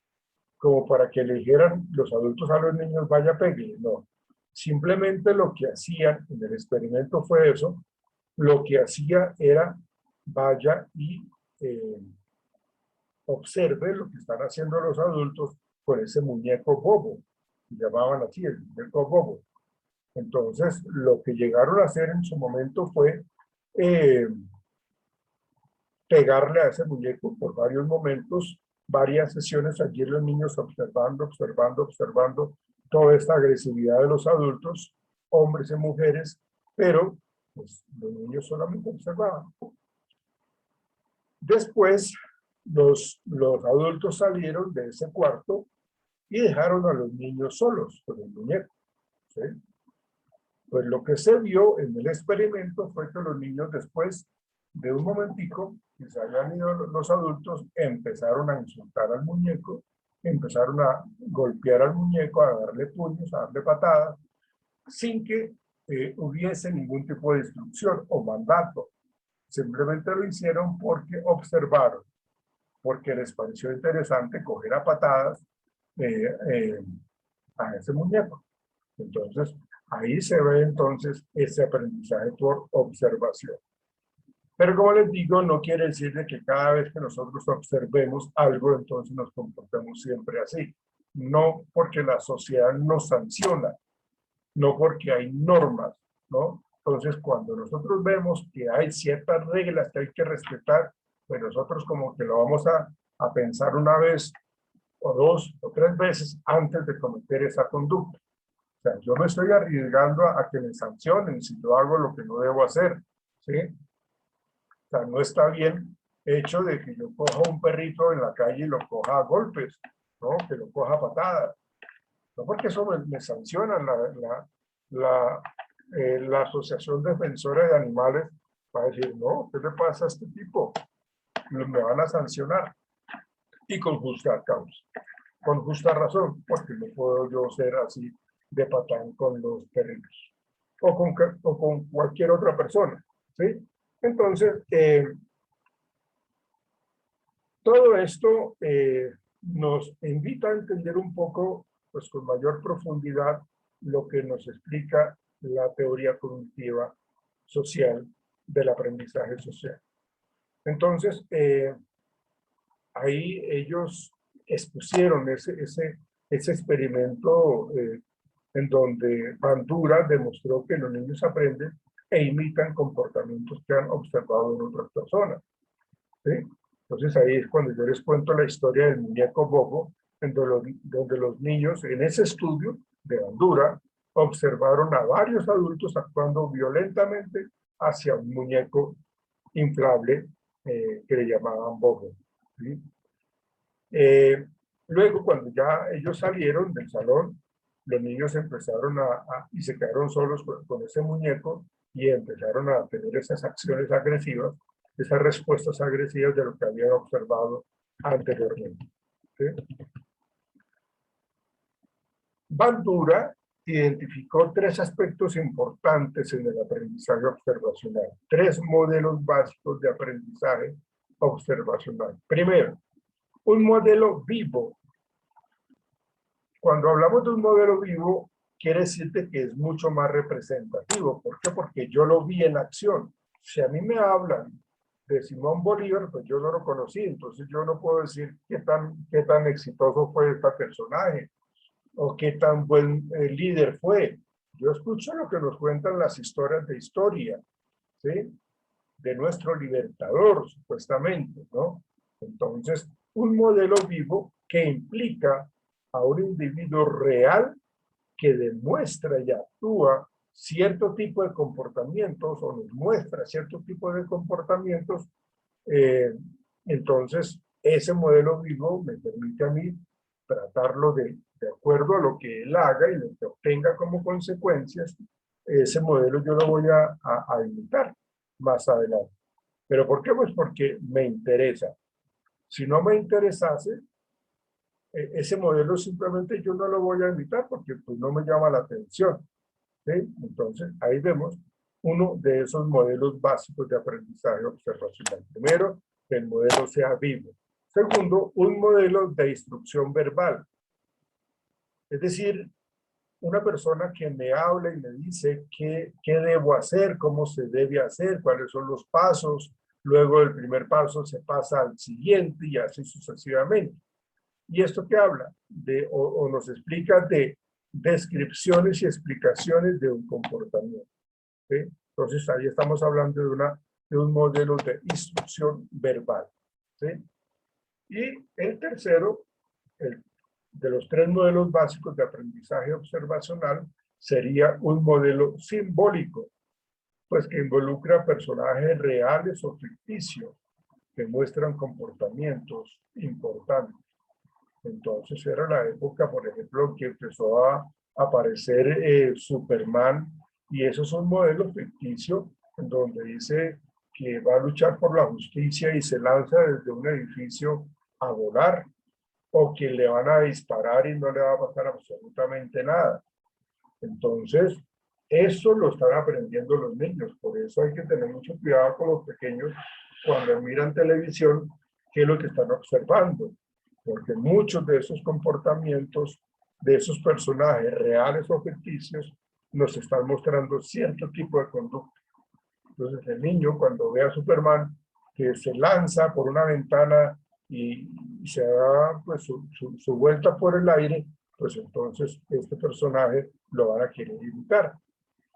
como para que le dijeran los adultos a los niños, vaya, pegue. No, simplemente lo que hacían en el experimento fue eso. Lo que hacía era, vaya y observe lo que están haciendo los adultos con ese muñeco bobo, llamaban así, el muñeco bobo. Entonces, lo que llegaron a hacer en su momento fue pegarle a ese muñeco por varios momentos, varias sesiones, allí los niños observando toda esta agresividad de los adultos, hombres y mujeres, pero pues, los niños solamente observaban. Después, los adultos salieron de ese cuarto y dejaron a los niños solos con el muñeco. ¿Sí? Pues lo que se vio en el experimento fue que los niños después de un momentico, que se habían ido los adultos, empezaron a insultar al muñeco, empezaron a golpear al muñeco, a darle puños, a darle patadas, sin que hubiese ningún tipo de instrucción o mandato. Simplemente lo hicieron porque observaron, porque les pareció interesante coger a patadas a ese muñeco. Entonces, ahí se ve entonces ese aprendizaje por observación. Pero como les digo, no quiere decir de que cada vez que nosotros observemos algo, entonces nos comportemos siempre así. No porque la sociedad nos sanciona, no porque hay normas, ¿no? Entonces, cuando nosotros vemos que hay ciertas reglas que hay que respetar, pues nosotros como que lo vamos a pensar una vez o dos o tres veces antes de cometer esa conducta. O sea, yo me estoy arriesgando a que me sancionen si yo hago lo que no debo hacer, ¿sí? O sea, no está bien hecho de que yo coja un perrito en la calle y lo coja a golpes, ¿no? Que lo coja a patadas. No, porque eso me sanciona la Asociación Defensora de Animales va a decir, no, ¿qué le pasa a este tipo? Me van a sancionar. Y con justa causa, con justa razón, porque no puedo yo ser así de patán con los perritos o con cualquier otra persona, ¿sí? Entonces, todo esto nos invita a entender un poco, pues con mayor profundidad, lo que nos explica la teoría cognitiva social del aprendizaje social. Entonces, ahí ellos expusieron ese experimento en donde Bandura demostró que los niños aprenden e imitan comportamientos que han observado en otras personas. ¿Sí? Entonces ahí es cuando yo les cuento la historia del muñeco Bobo, donde los niños en ese estudio de Bandura observaron a varios adultos actuando violentamente hacia un muñeco inflable que le llamaban Bobo. ¿Sí? Luego, cuando ya ellos salieron del salón, los niños empezaron y se quedaron solos con ese muñeco y empezaron a tener esas acciones agresivas, esas respuestas agresivas de lo que habían observado anteriormente. ¿Sí? Bandura identificó tres aspectos importantes en el aprendizaje observacional, tres modelos básicos de aprendizaje observacional. Primero, un modelo vivo. Cuando hablamos de un modelo vivo, quiere decirte que es mucho más representativo. ¿Por qué? Porque yo lo vi en acción. Si a mí me hablan de Simón Bolívar, pues yo no lo conocí, entonces yo no puedo decir qué tan exitoso fue este personaje o qué tan buen líder fue. Yo escucho lo que nos cuentan las historias de historia, ¿sí? De nuestro libertador, supuestamente, ¿no? Entonces, un modelo vivo que implica a un individuo real que demuestra y actúa cierto tipo de comportamientos o nos muestra cierto tipo de comportamientos, entonces ese modelo vivo me permite a mí tratarlo de acuerdo a lo que él haga y lo que obtenga como consecuencias. Ese modelo yo lo voy a imitar más adelante. ¿Pero por qué? Pues porque me interesa. Si no me interesase, ese modelo simplemente yo no lo voy a imitar porque pues, no me llama la atención. ¿Sí? Entonces, ahí vemos uno de esos modelos básicos de aprendizaje observacional. Primero, que el modelo sea vivo. Segundo, un modelo de instrucción verbal. Es decir, una persona que me habla y me dice qué debo hacer, cómo se debe hacer, cuáles son los pasos, luego del primer paso se pasa al siguiente y así sucesivamente. ¿Y esto qué habla? O nos explica de descripciones y explicaciones de un comportamiento. ¿Sí? Entonces ahí estamos hablando de un modelo de instrucción verbal. ¿Sí? Y el tercero, de los tres modelos básicos de aprendizaje observacional, sería un modelo simbólico, pues que involucra personajes reales o ficticios que muestran comportamientos importantes. Entonces era la época, por ejemplo, que empezó a aparecer Superman, y eso es un modelo ficticio en donde dice que va a luchar por la justicia y se lanza desde un edificio a volar, o que le van a disparar y no le va a pasar absolutamente nada. Entonces, eso lo están aprendiendo los niños, por eso hay que tener mucho cuidado con los pequeños cuando miran televisión, qué es lo que están observando, porque muchos de esos comportamientos, de esos personajes reales o ficticios, nos están mostrando cierto tipo de conducta. Entonces el niño cuando ve a Superman que se lanza por una ventana y se da pues, su vuelta por el aire, pues entonces este personaje lo van a querer imitar.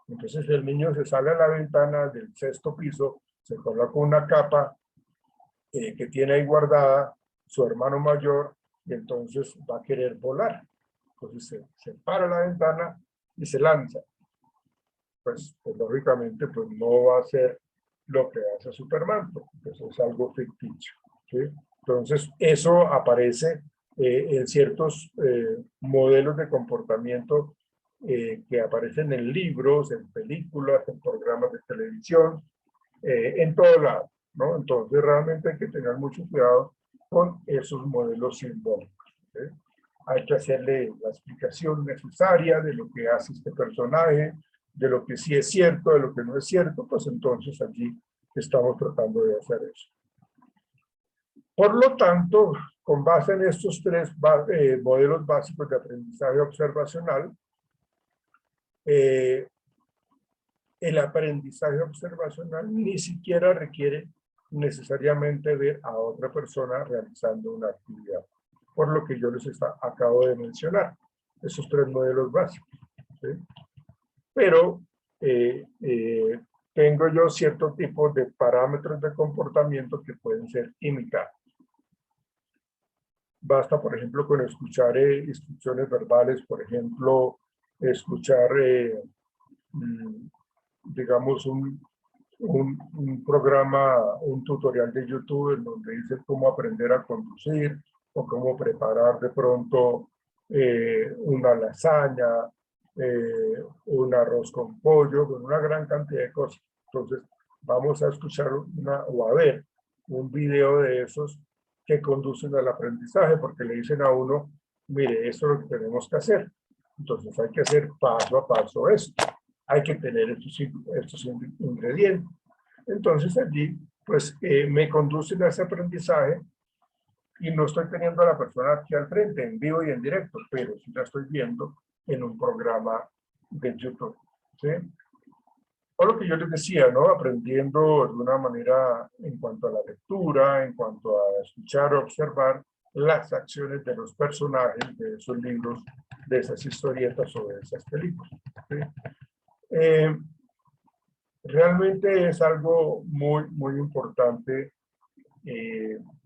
Entonces el niño se sale a la ventana del sexto piso, se coloca una capa que tiene ahí guardada su hermano mayor, y entonces va a querer volar. Entonces se para la ventana y se lanza. Pues lógicamente pues no va a ser lo que hace Superman, porque eso es algo ficticio. ¿Sí? Entonces eso aparece en ciertos modelos de comportamiento que aparecen en libros, en películas, en programas de televisión, en todo lado, ¿no? Entonces realmente hay que tener mucho cuidado con esos modelos simbólicos. ¿Sí? Hay que hacerle la explicación necesaria de lo que hace este personaje, de lo que sí es cierto, de lo que no es cierto, pues entonces allí estamos tratando de hacer eso. Por lo tanto, con base en estos tres modelos básicos de aprendizaje observacional, el aprendizaje observacional ni siquiera requiere necesariamente ver a otra persona realizando una actividad, por lo que yo les acabo de mencionar, esos tres modelos básicos. ¿Sí? Pero tengo yo cierto tipo de parámetros de comportamiento que pueden ser imitados. Basta, por ejemplo, con escuchar instrucciones verbales, por ejemplo, escuchar, digamos, un programa, un tutorial de YouTube en donde dice cómo aprender a conducir o cómo preparar de pronto una lasaña, un arroz con pollo, con una gran cantidad de cosas. Entonces, vamos a escuchar o a ver un video de esos que conducen al aprendizaje, porque le dicen a uno, mire, esto es lo que tenemos que hacer. Entonces hay que hacer paso a paso esto. Hay que tener estos ingredientes. Entonces allí, pues, me conducen a ese aprendizaje y no estoy teniendo a la persona aquí al frente, en vivo y en directo, pero sí la estoy viendo en un programa de YouTube. ¿Sí? O lo que yo les decía, ¿no? Aprendiendo de una manera en cuanto a la lectura, en cuanto a escuchar o observar las acciones de los personajes de esos libros, de esas historietas o de esas películas. ¿Sí? Realmente es algo muy, muy importante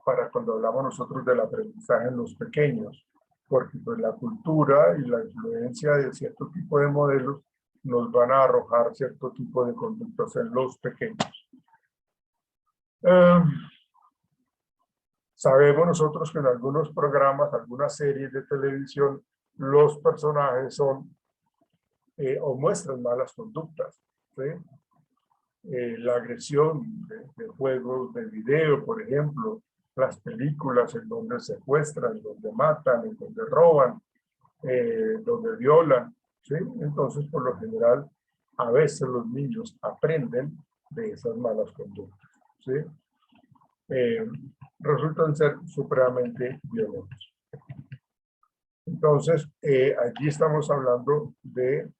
para cuando hablamos nosotros del aprendizaje en los pequeños, porque pues la cultura y la influencia de cierto tipo de modelos nos van a arrojar cierto tipo de conductas en los pequeños. Sabemos nosotros que en algunos programas, algunas series de televisión, los personajes son o muestran malas conductas. ¿Sí? La agresión de juegos de video, por ejemplo, las películas en donde secuestran, donde matan, en donde roban, donde violan. ¿Sí? Entonces, por lo general, a veces los niños aprenden de esas malas conductas. ¿Sí? Resultan ser supremamente violentos. Entonces, allí estamos hablando de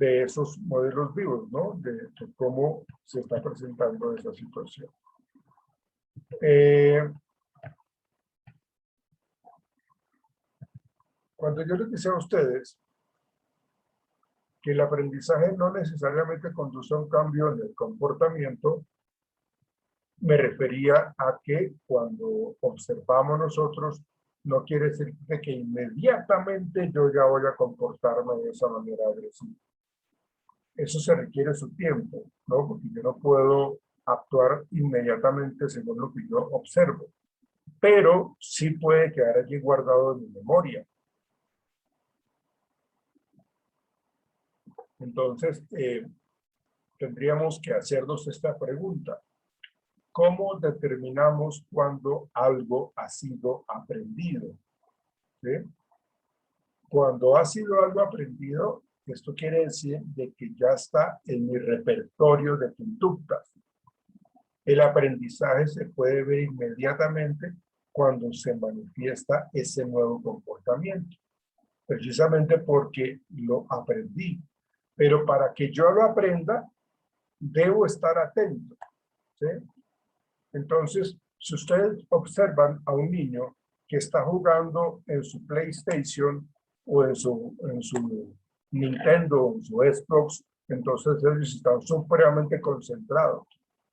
esos modelos vivos, ¿no? De cómo se está presentando esa situación. Cuando yo les decía a ustedes que el aprendizaje no necesariamente conduce a un cambio en el comportamiento, me refería a que cuando observamos nosotros, no quiere decir que inmediatamente yo ya voy a comportarme de esa manera agresiva. Eso se requiere su tiempo, ¿no? Porque yo no puedo actuar inmediatamente según lo que yo observo, pero sí puede quedar allí guardado en mi memoria. Entonces, tendríamos que hacernos esta pregunta. ¿Cómo determinamos cuando algo ha sido aprendido? ¿Sí? Cuando ha sido algo aprendido, esto quiere decir de que ya está en mi repertorio de conductas. El aprendizaje se puede ver inmediatamente cuando se manifiesta ese nuevo comportamiento, precisamente porque lo aprendí. Pero para que yo lo aprenda, debo estar atento. ¿Sí? Entonces, si ustedes observan a un niño que está jugando en su PlayStation o en su Nintendo, en su Xbox, entonces ellos están supremamente concentrados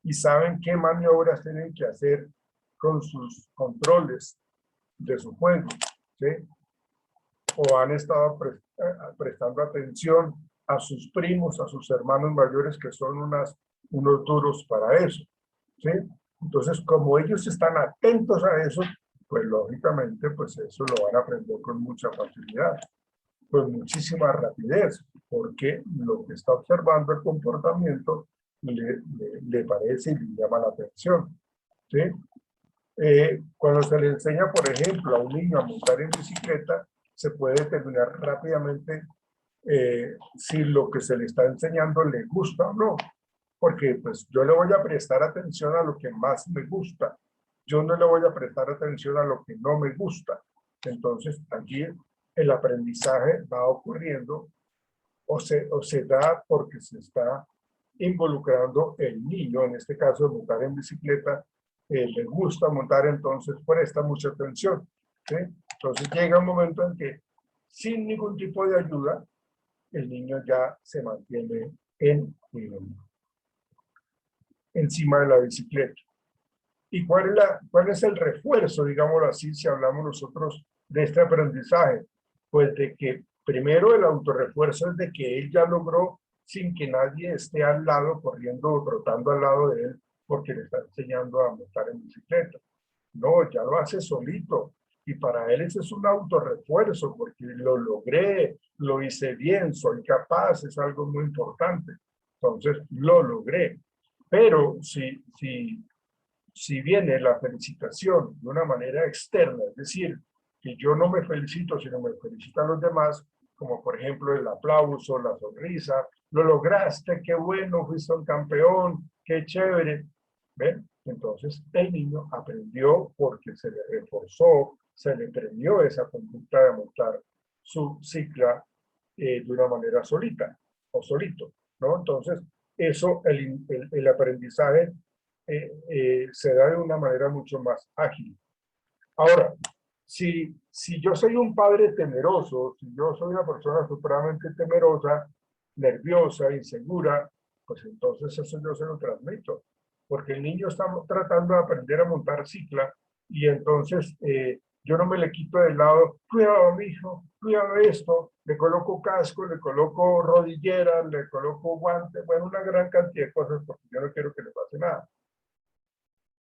y saben qué maniobras tienen que hacer con sus controles de su juego, ¿sí? O han estado prestando atención a sus primos, a sus hermanos mayores, que son unos duros para eso, ¿sí? Entonces, como ellos están atentos a eso, pues lógicamente, pues eso lo van a aprender con mucha facilidad, con muchísima rapidez, porque lo que está observando el comportamiento le parece y le llama la atención, ¿sí? Cuando se le enseña, por ejemplo, a un niño a montar en bicicleta, se puede determinar rápidamente si lo que se le está enseñando le gusta o no. Porque pues yo le voy a prestar atención a lo que más me gusta. Yo no le voy a prestar atención a lo que no me gusta. Entonces aquí el aprendizaje va ocurriendo o se da porque se está involucrando el niño, en este caso montar en bicicleta, le gusta montar, entonces presta mucha atención. ¿Sí? Entonces llega un momento en que sin ningún tipo de ayuda, el niño ya se mantiene encima de la bicicleta. ¿Y cuál es el refuerzo, digámoslo así, si hablamos nosotros de este aprendizaje? Pues de que primero el autorrefuerzo es de que él ya logró sin que nadie esté al lado, corriendo o trotando al lado de él, porque le está enseñando a montar en bicicleta. No, ya lo hace solito. Y para él ese es un autorrefuerzo, porque lo logré, lo hice bien, soy capaz, es algo muy importante. Entonces, lo logré. Pero si viene la felicitación de una manera externa, es decir, que yo no me felicito, sino me felicitan los demás, como por ejemplo el aplauso, la sonrisa, lo lograste, qué bueno, fuiste un campeón, qué chévere. ¿Ven? Entonces el niño aprendió porque se le reforzó, se le premió esa conducta de montar su cicla de una manera solita o solito, ¿no? Entonces eso, el aprendizaje se da de una manera mucho más ágil. Ahora, si yo soy un padre temeroso, si yo soy una persona supremamente temerosa, nerviosa, insegura, pues entonces eso yo se lo transmito. Porque el niño está tratando de aprender a montar cicla y entonces yo no me le quito del lado, cuidado mijo, cuidado esto, le coloco casco, le coloco rodilleras, le coloco guantes, bueno, una gran cantidad de cosas porque yo no quiero que le pase nada.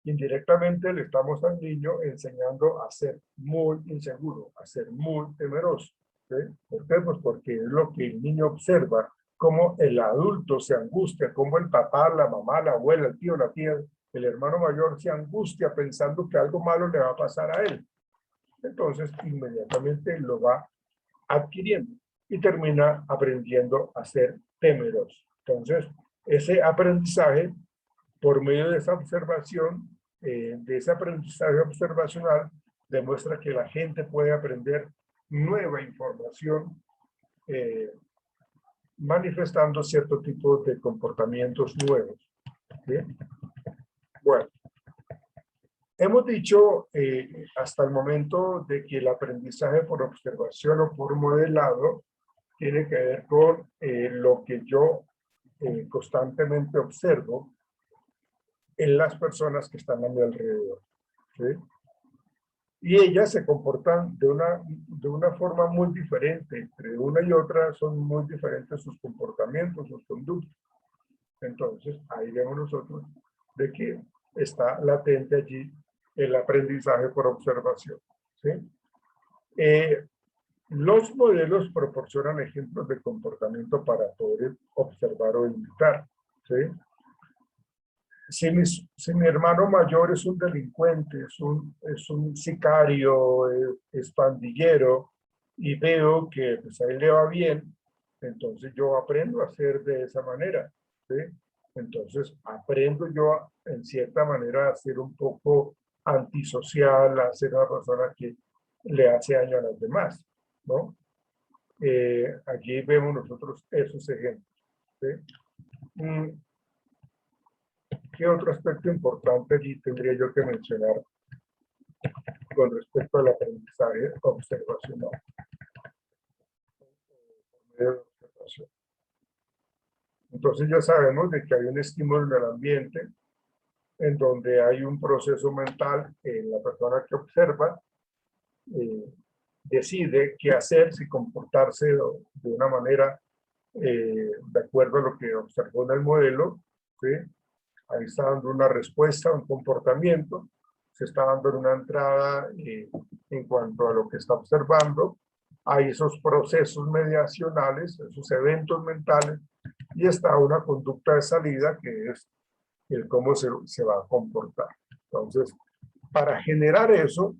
Indirectamente le estamos al niño enseñando a ser muy inseguro, a ser muy temeroso. ¿Sí? ¿Por qué? Pues porque es lo que el niño observa, cómo el adulto se angustia, cómo el papá, la mamá, la abuela, el tío, la tía, el hermano mayor se angustia pensando que algo malo le va a pasar a él. Entonces, inmediatamente lo va adquiriendo y termina aprendiendo a ser temeroso. Entonces, ese aprendizaje, por medio de esa observación, de ese aprendizaje observacional, demuestra que la gente puede aprender nueva información manifestando cierto tipo de comportamientos nuevos. ¿Sí? Bueno, hemos dicho hasta el momento de que el aprendizaje por observación o por modelado tiene que ver con lo que yo constantemente observo en las personas que están a mi alrededor. ¿Sí? Y ellas se comportan de una forma muy diferente. Entre una y otra son muy diferentes sus comportamientos, sus conductas. Entonces, ahí vemos nosotros de que está latente allí el aprendizaje por observación. ¿Sí? Los modelos proporcionan ejemplos de comportamiento para poder observar o imitar. ¿Sí? Si mi hermano mayor es un delincuente, es un sicario, es pandillero, y veo que pues, a él le va bien, entonces yo aprendo a hacer de esa manera. ¿Sí? Entonces aprendo yo en cierta manera a ser un poco antisocial, a ser una persona que le hace daño a los demás, ¿no? Aquí vemos nosotros esos ejemplos. ¿Sí? ¿Qué otro aspecto importante allí tendría yo que mencionar con respecto al aprendizaje observacional? Entonces ya sabemos de que hay un estímulo en el ambiente en donde hay un proceso mental en la persona que observa, decide qué hacer, si comportarse de una manera de acuerdo a lo que observó en el modelo. ¿Sí? Ahí está dando una respuesta, un comportamiento, se está dando una entrada en cuanto a lo que está observando. Hay esos procesos mediacionales, esos eventos mentales, y está una conducta de salida que es el cómo se va a comportar. Entonces, para generar eso,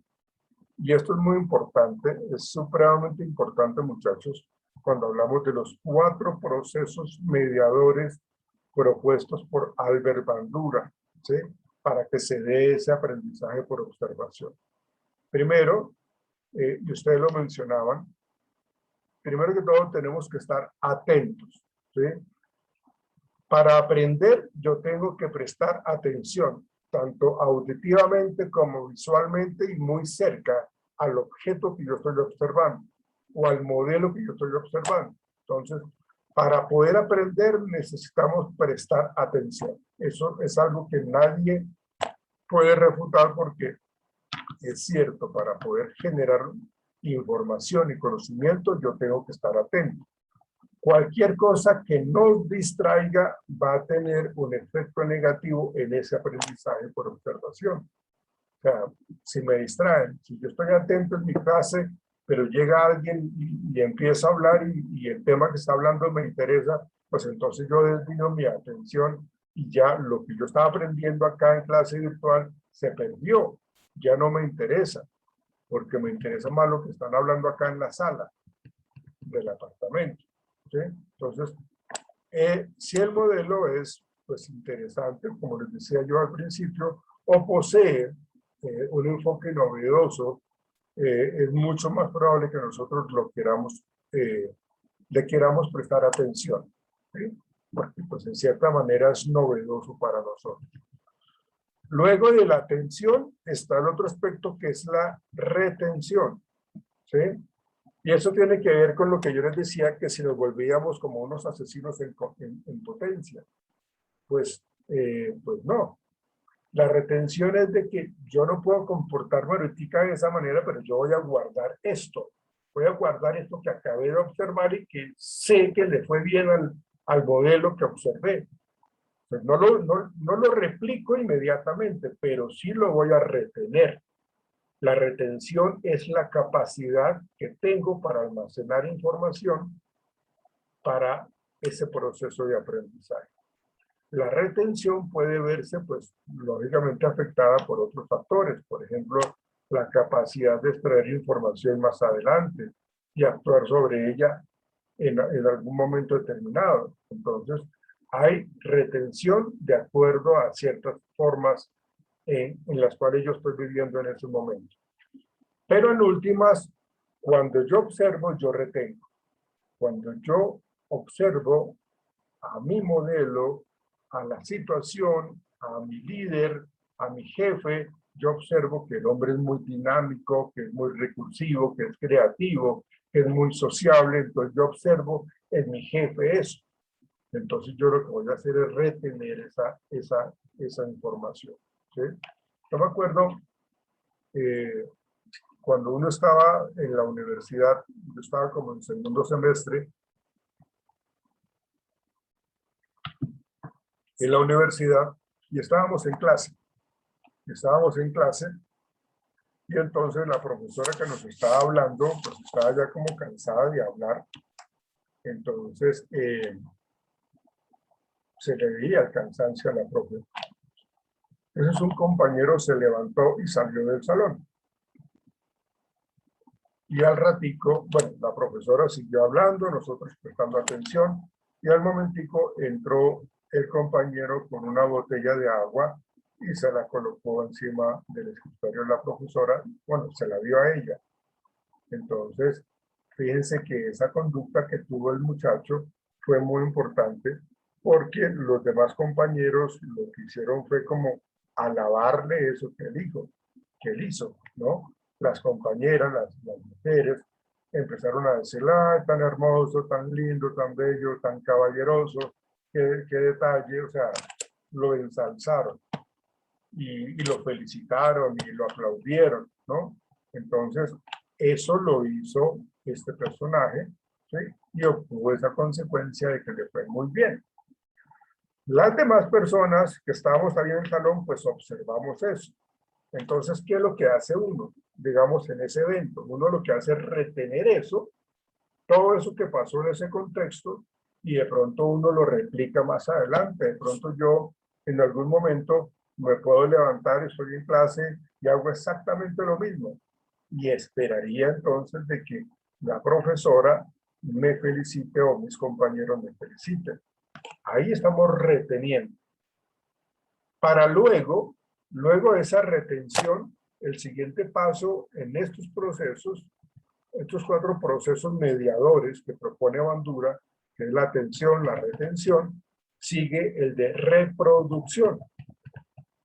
y esto es muy importante, es supremamente importante, muchachos, cuando hablamos de los 4 procesos mediadores propuestos por Albert Bandura, ¿sí? Para que se dé ese aprendizaje por observación. Primero, y ustedes lo mencionaban, primero que todo tenemos que estar atentos. ¿Sí? Para aprender yo tengo que prestar atención, tanto auditivamente como visualmente y muy cerca al objeto que yo estoy observando o al modelo que yo estoy observando. Entonces, Para poder aprender necesitamos prestar atención. Eso es algo que nadie puede refutar porque es cierto, para poder generar información y conocimiento yo tengo que estar atento. Cualquier cosa que nos distraiga va a tener un efecto negativo en ese aprendizaje por observación. O sea, si me distraen, si yo estoy atento en mi clase, pero llega alguien y empieza a hablar y el tema que está hablando me interesa, pues entonces yo desvío mi atención y ya lo que yo estaba aprendiendo acá en clase virtual se perdió, ya no me interesa, porque me interesa más lo que están hablando acá en la sala del apartamento. ¿Sí? Entonces, si el modelo es pues interesante, como les decía yo al principio, o posee un enfoque novedoso, es mucho más probable que nosotros lo queramos, le queramos prestar atención. ¿Sí? Porque pues en cierta manera es novedoso para nosotros. Luego de la atención está el otro aspecto que es la retención. ¿Sí? Y eso tiene que ver con lo que yo les decía, que si nos volvíamos como unos asesinos en potencia, pues no. La retención es de que yo no puedo comportarme ahorita de esa manera, pero yo voy a guardar esto. Voy a guardar esto que acabé de observar y que sé que le fue bien al modelo que observé. Pues no lo replico inmediatamente, pero sí lo voy a retener. La retención es la capacidad que tengo para almacenar información para ese proceso de aprendizaje. La retención puede verse, pues, lógicamente afectada por otros factores. Por ejemplo, la capacidad de extraer información más adelante y actuar sobre ella en algún momento determinado. Entonces, hay retención de acuerdo a ciertas formas en las cuales yo estoy viviendo en ese momento. Pero en últimas, cuando yo observo, yo retengo. Cuando yo observo a mi modelo, a la situación, a mi líder, a mi jefe, yo observo que el hombre es muy dinámico, que es muy recursivo, que es creativo, que es muy sociable. Entonces yo observo en mi jefe eso. Entonces yo lo que voy a hacer es retener esa información. ¿Sí? Yo me acuerdo cuando uno estaba en la universidad, yo estaba como en segundo semestre, en la universidad, y estábamos en clase. Y entonces la profesora que nos estaba hablando, pues estaba ya como cansada de hablar. Entonces, se le veía el cansancio a la profe. Entonces un compañero se levantó y salió del salón. Y al ratico, bueno, la profesora siguió hablando, nosotros prestando atención, y al momentico entró el compañero con una botella de agua y se la colocó encima del escritorio de la profesora. Bueno, se la dio a ella. Entonces, fíjense que esa conducta que tuvo el muchacho fue muy importante porque los demás compañeros lo que hicieron fue como alabarle eso que él hizo, ¿no? Las compañeras, las mujeres, empezaron a decir, ¡ay, tan hermoso, tan lindo, tan bello, tan caballeroso! ¡Qué detalle! O sea, lo ensalzaron y lo felicitaron y lo aplaudieron, ¿no? Entonces, eso lo hizo este personaje, ¿sí? Y obtuvo esa consecuencia de que le fue muy bien. Las demás personas que estábamos ahí en el salón, pues observamos eso. Entonces, ¿qué es lo que hace uno? Digamos, en ese evento, uno lo que hace es retener eso, todo eso que pasó en ese contexto, y de pronto uno lo replica más adelante. De pronto yo, en algún momento, me puedo levantar, estoy en clase y hago exactamente lo mismo. Y esperaría entonces de que la profesora me felicite o mis compañeros me feliciten. Ahí estamos reteniendo. Para luego de esa retención, el siguiente paso en estos procesos, estos 4 procesos mediadores que propone Bandura, que es la atención, la retención, sigue el de reproducción.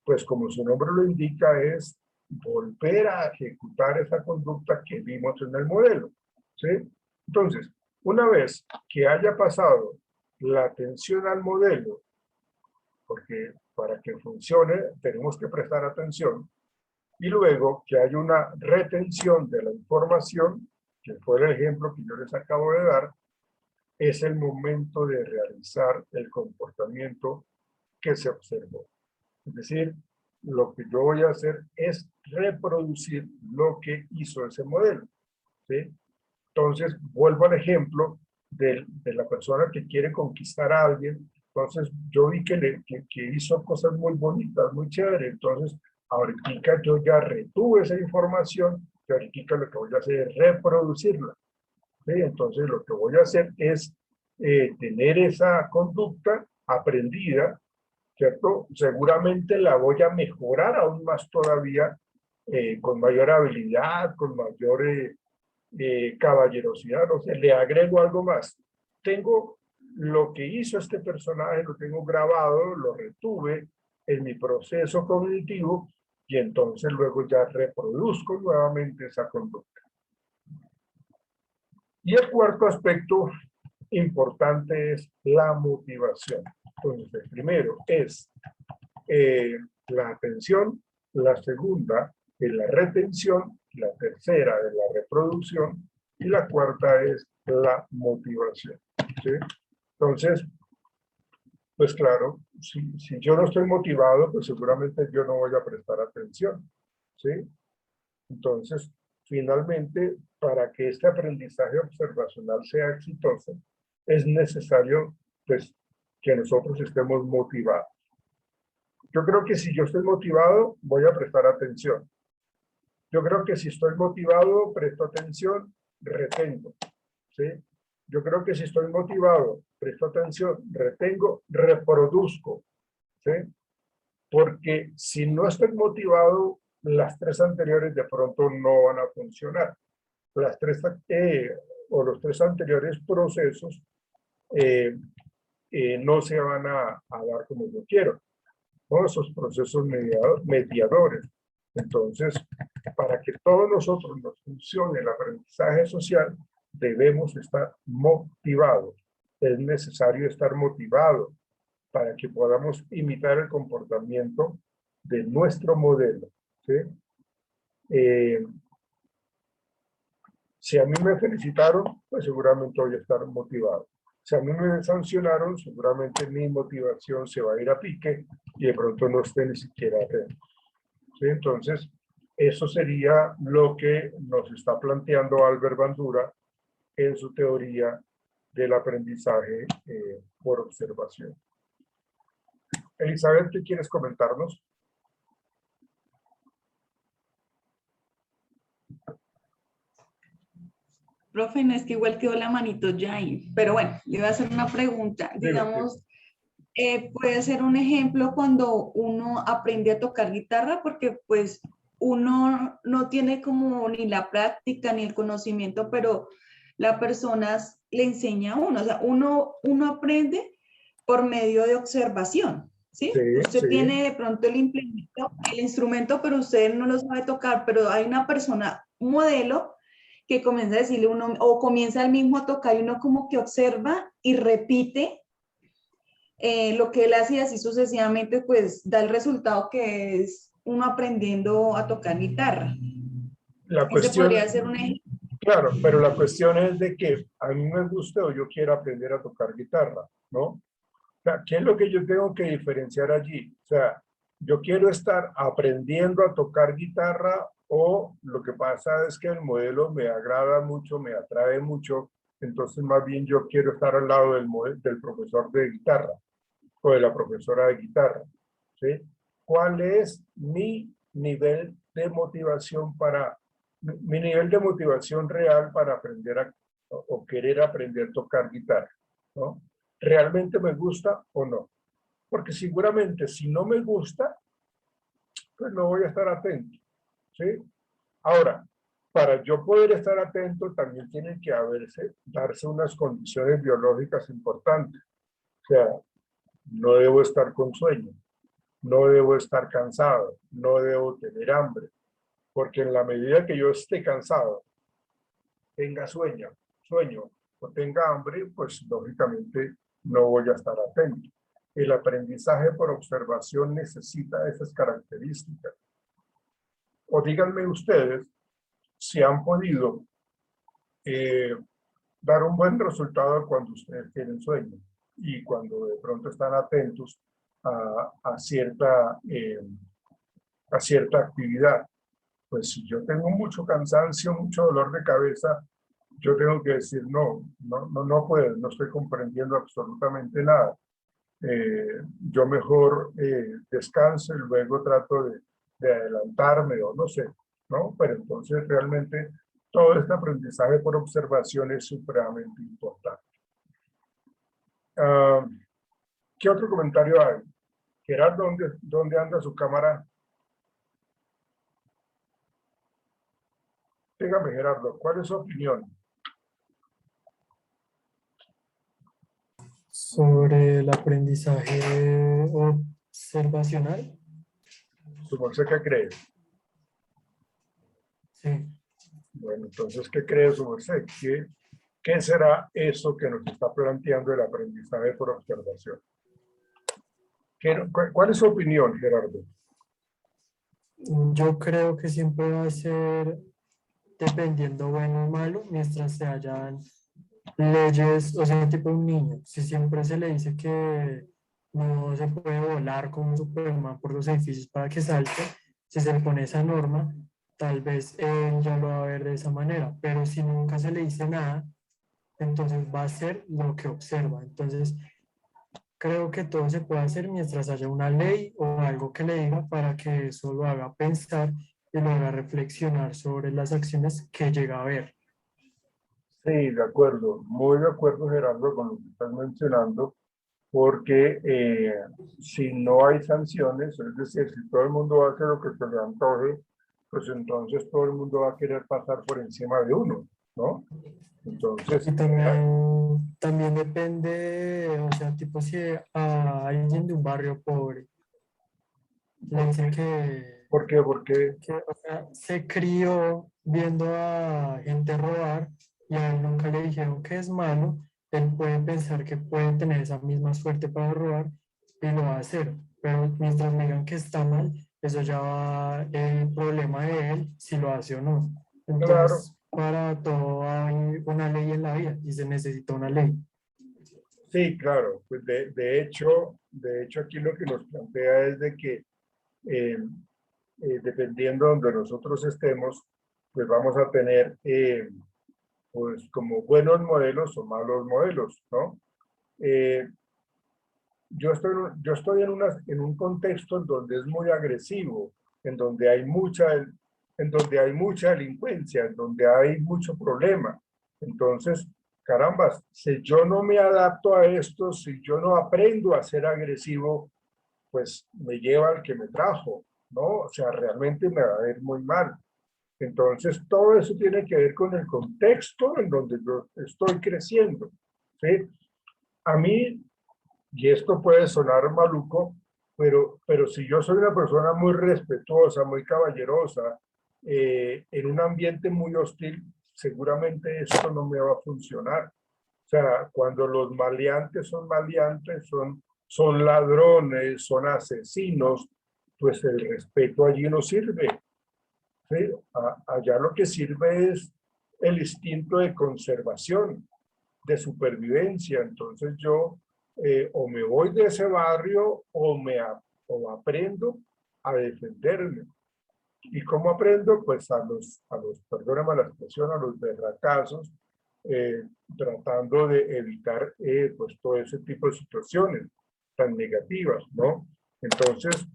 Pues como su nombre lo indica, es volver a ejecutar esa conducta que vimos en el modelo. ¿Sí? Entonces, Una vez que haya pasado la atención al modelo, porque para que funcione tenemos que prestar atención, y luego que haya una retención de la información, que fue el ejemplo que yo les acabo de dar, es el momento de realizar el comportamiento que se observó. Es decir, lo que yo voy a hacer es reproducir lo que hizo ese modelo, ¿sí? Entonces, vuelvo al ejemplo de la persona que quiere conquistar a alguien. Entonces, yo vi que hizo cosas muy bonitas, muy chéveres. Entonces, ahorita yo ya retuve esa información y ahorita lo que voy a hacer es reproducirla, ¿sí? Entonces, lo que voy a hacer es tener esa conducta aprendida, ¿cierto? Seguramente la voy a mejorar aún más todavía, con mayor habilidad, con mayor caballerosidad, no sé, le agrego algo más. Tengo lo que hizo este personaje, lo tengo grabado, lo retuve en mi proceso cognitivo y entonces luego ya reproduzco nuevamente esa conducta. Y el cuarto aspecto importante es la motivación. Entonces, el primero es la atención, la segunda es la retención, la tercera es la reproducción y la cuarta es la motivación, ¿sí? Entonces, pues claro, si yo no estoy motivado, pues seguramente yo no voy a prestar atención, ¿sí? Entonces, finalmente, para que este aprendizaje observacional sea exitoso, es necesario, pues, que nosotros estemos motivados. Yo creo que si yo estoy motivado, voy a prestar atención. Yo creo que si estoy motivado, presto atención, retengo, ¿sí? Yo creo que si estoy motivado, presto atención, retengo, reproduzco, ¿sí? Porque si no estoy motivado, las tres anteriores de pronto no van a funcionar. Las tres, los tres anteriores procesos no se van a dar como yo quiero. Todos esos procesos mediadores. Entonces, para que todos nosotros nos funcione el aprendizaje social, debemos estar motivados. Es necesario estar motivados para que podamos imitar el comportamiento de nuestro modelo, ¿sí? Si a mí me felicitaron, pues seguramente voy a estar motivado. Si a mí me sancionaron, seguramente mi motivación se va a ir a pique y de pronto no esté ni siquiera atento, ¿sí? Entonces, eso sería lo que nos está planteando Albert Bandura en su teoría del aprendizaje por observación. Elizabeth, ¿qué quieres comentarnos? Profe, no es que igual quedó la manito ya ahí, pero bueno, le voy a hacer una pregunta. Digamos, puede ser un ejemplo cuando uno aprende a tocar guitarra, porque pues uno no tiene como ni la práctica ni el conocimiento, pero la persona le enseña a uno, o sea, uno aprende por medio de observación, ¿sí? Sí, Usted sí. tiene de pronto el instrumento, pero usted no lo sabe tocar, pero hay una persona, un modelo, que comienza a decirle uno, o comienza él mismo a tocar y uno como que observa y repite lo que él hace y así sucesivamente, pues da el resultado que es uno aprendiendo a tocar guitarra. La Ese cuestión, podría ser un ejemplo. claro, pero la cuestión es de que a mí me guste o yo quiero aprender a tocar guitarra, ¿no? O sea, ¿qué es lo que yo tengo que diferenciar allí? O sea, yo quiero estar aprendiendo a tocar guitarra o lo que pasa es que el modelo me agrada mucho, me atrae mucho, entonces más bien yo quiero estar al lado del profesor de guitarra o de la profesora de guitarra, ¿sí? ¿Cuál es mi nivel de motivación mi nivel de motivación real para aprender o querer aprender a tocar guitarra, ¿no? ¿Realmente me gusta o no? Porque seguramente si no me gusta, pues no voy a estar atento, ¿sí? Ahora, para yo poder estar atento, también tienen que darse unas condiciones biológicas importantes. O sea, no debo estar con sueño, no debo estar cansado, no debo tener hambre, porque en la medida que yo esté cansado, tenga sueño, o tenga hambre, pues lógicamente no voy a estar atento. El aprendizaje por observación necesita esas características. O díganme ustedes si han podido dar un buen resultado cuando ustedes tienen sueño y cuando de pronto están atentos a cierta actividad. Pues si yo tengo mucho cansancio, mucho dolor de cabeza, yo tengo que decir no puedo, no estoy comprendiendo absolutamente nada. Yo mejor descanso y luego trato de adelantarme o no sé, ¿no? Pero entonces realmente todo este aprendizaje por observación es supremamente importante. ¿Qué otro comentario hay? Gerardo, ¿dónde anda su cámara? Dígame, Gerardo, ¿cuál es su opinión? Sobre el aprendizaje observacional. ¿Su merced qué cree? Sí. Bueno, entonces, ¿qué cree su merced? ¿Qué será eso que nos está planteando el aprendizaje por observación? ¿Cuál es su opinión, Gerardo? Yo creo que siempre va a ser dependiendo bueno o malo, mientras se hayan leyes, o sea, tipo un niño. Si siempre se le dice que no se puede volar como un Superman por los edificios para que salte, si se le pone esa norma, tal vez él ya lo va a ver de esa manera, pero si nunca se le dice nada, entonces va a ser lo que observa. Entonces, creo que todo se puede hacer mientras haya una ley o algo que le diga para que eso lo haga pensar y lo haga reflexionar sobre las acciones que llega a ver. Sí, de acuerdo, muy de acuerdo, Gerardo, con lo que estás mencionando, porque si no hay sanciones, es decir, si todo el mundo hace lo que se le antoje, pues entonces todo el mundo va a querer pasar por encima de uno, ¿no? Entonces, Y también depende, o sea, tipo si a alguien de un barrio pobre le dicen ¿por qué? Porque, o sea, se crió viendo a gente robar y a él nunca le dijeron que es malo, él puede pensar que puede tener esa misma suerte para robar y lo va a hacer. Pero mientras me digan que está mal, eso ya va el problema de él si lo hace o no. claro, Entonces, para todo hay una ley en la vida y se necesita una ley. sí, claro, pues de hecho aquí lo que nos plantea es de que eh, dependiendo de donde nosotros estemos, pues vamos a tener pues como buenos modelos o malos modelos, ¿no? Eh, yo estoy en un contexto en donde es muy agresivo, en donde hay mucha delincuencia, en donde hay mucho problema. Entonces, carambas, si yo no me adapto a esto, si yo no aprendo a ser agresivo, pues me lleva al que me trajo, ¿no? O sea, realmente me va a ir muy mal. Entonces, todo eso tiene que ver con el contexto en donde yo estoy creciendo, ¿sí? A mí, y esto puede sonar maluco, pero si yo soy una persona muy respetuosa, muy caballerosa, en un ambiente muy hostil, seguramente esto no me va a funcionar. O sea, cuando los maleantes, son ladrones, son asesinos, pues el respeto allí no sirve. ¿Sí? Allá lo que sirve es el instinto de conservación, de supervivencia. Entonces yo o me voy de ese barrio o aprendo a defenderme. ¿Y cómo aprendo? Pues perdóname la expresión, a los berracazos, tratando de evitar pues todo ese tipo de situaciones tan negativas, ¿no? Entonces,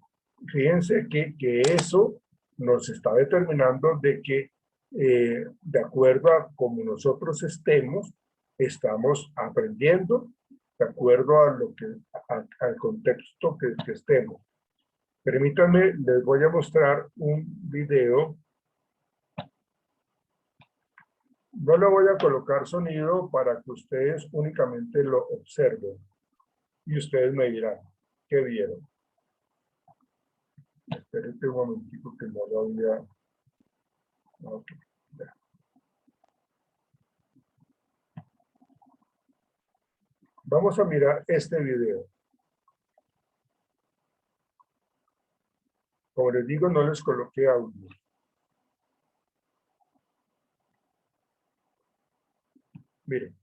fíjense que eso nos está determinando de que de acuerdo a como nosotros estemos, estamos aprendiendo de acuerdo a al contexto que estemos. Permítanme, les voy a mostrar un video. No le voy a colocar sonido para que ustedes únicamente lo observen. Y ustedes me dirán, ¿qué vieron? Espérenme un momentico que no lo había... Ok, ya. Vamos a mirar este video. Como les digo, no les coloqué audio. Miren.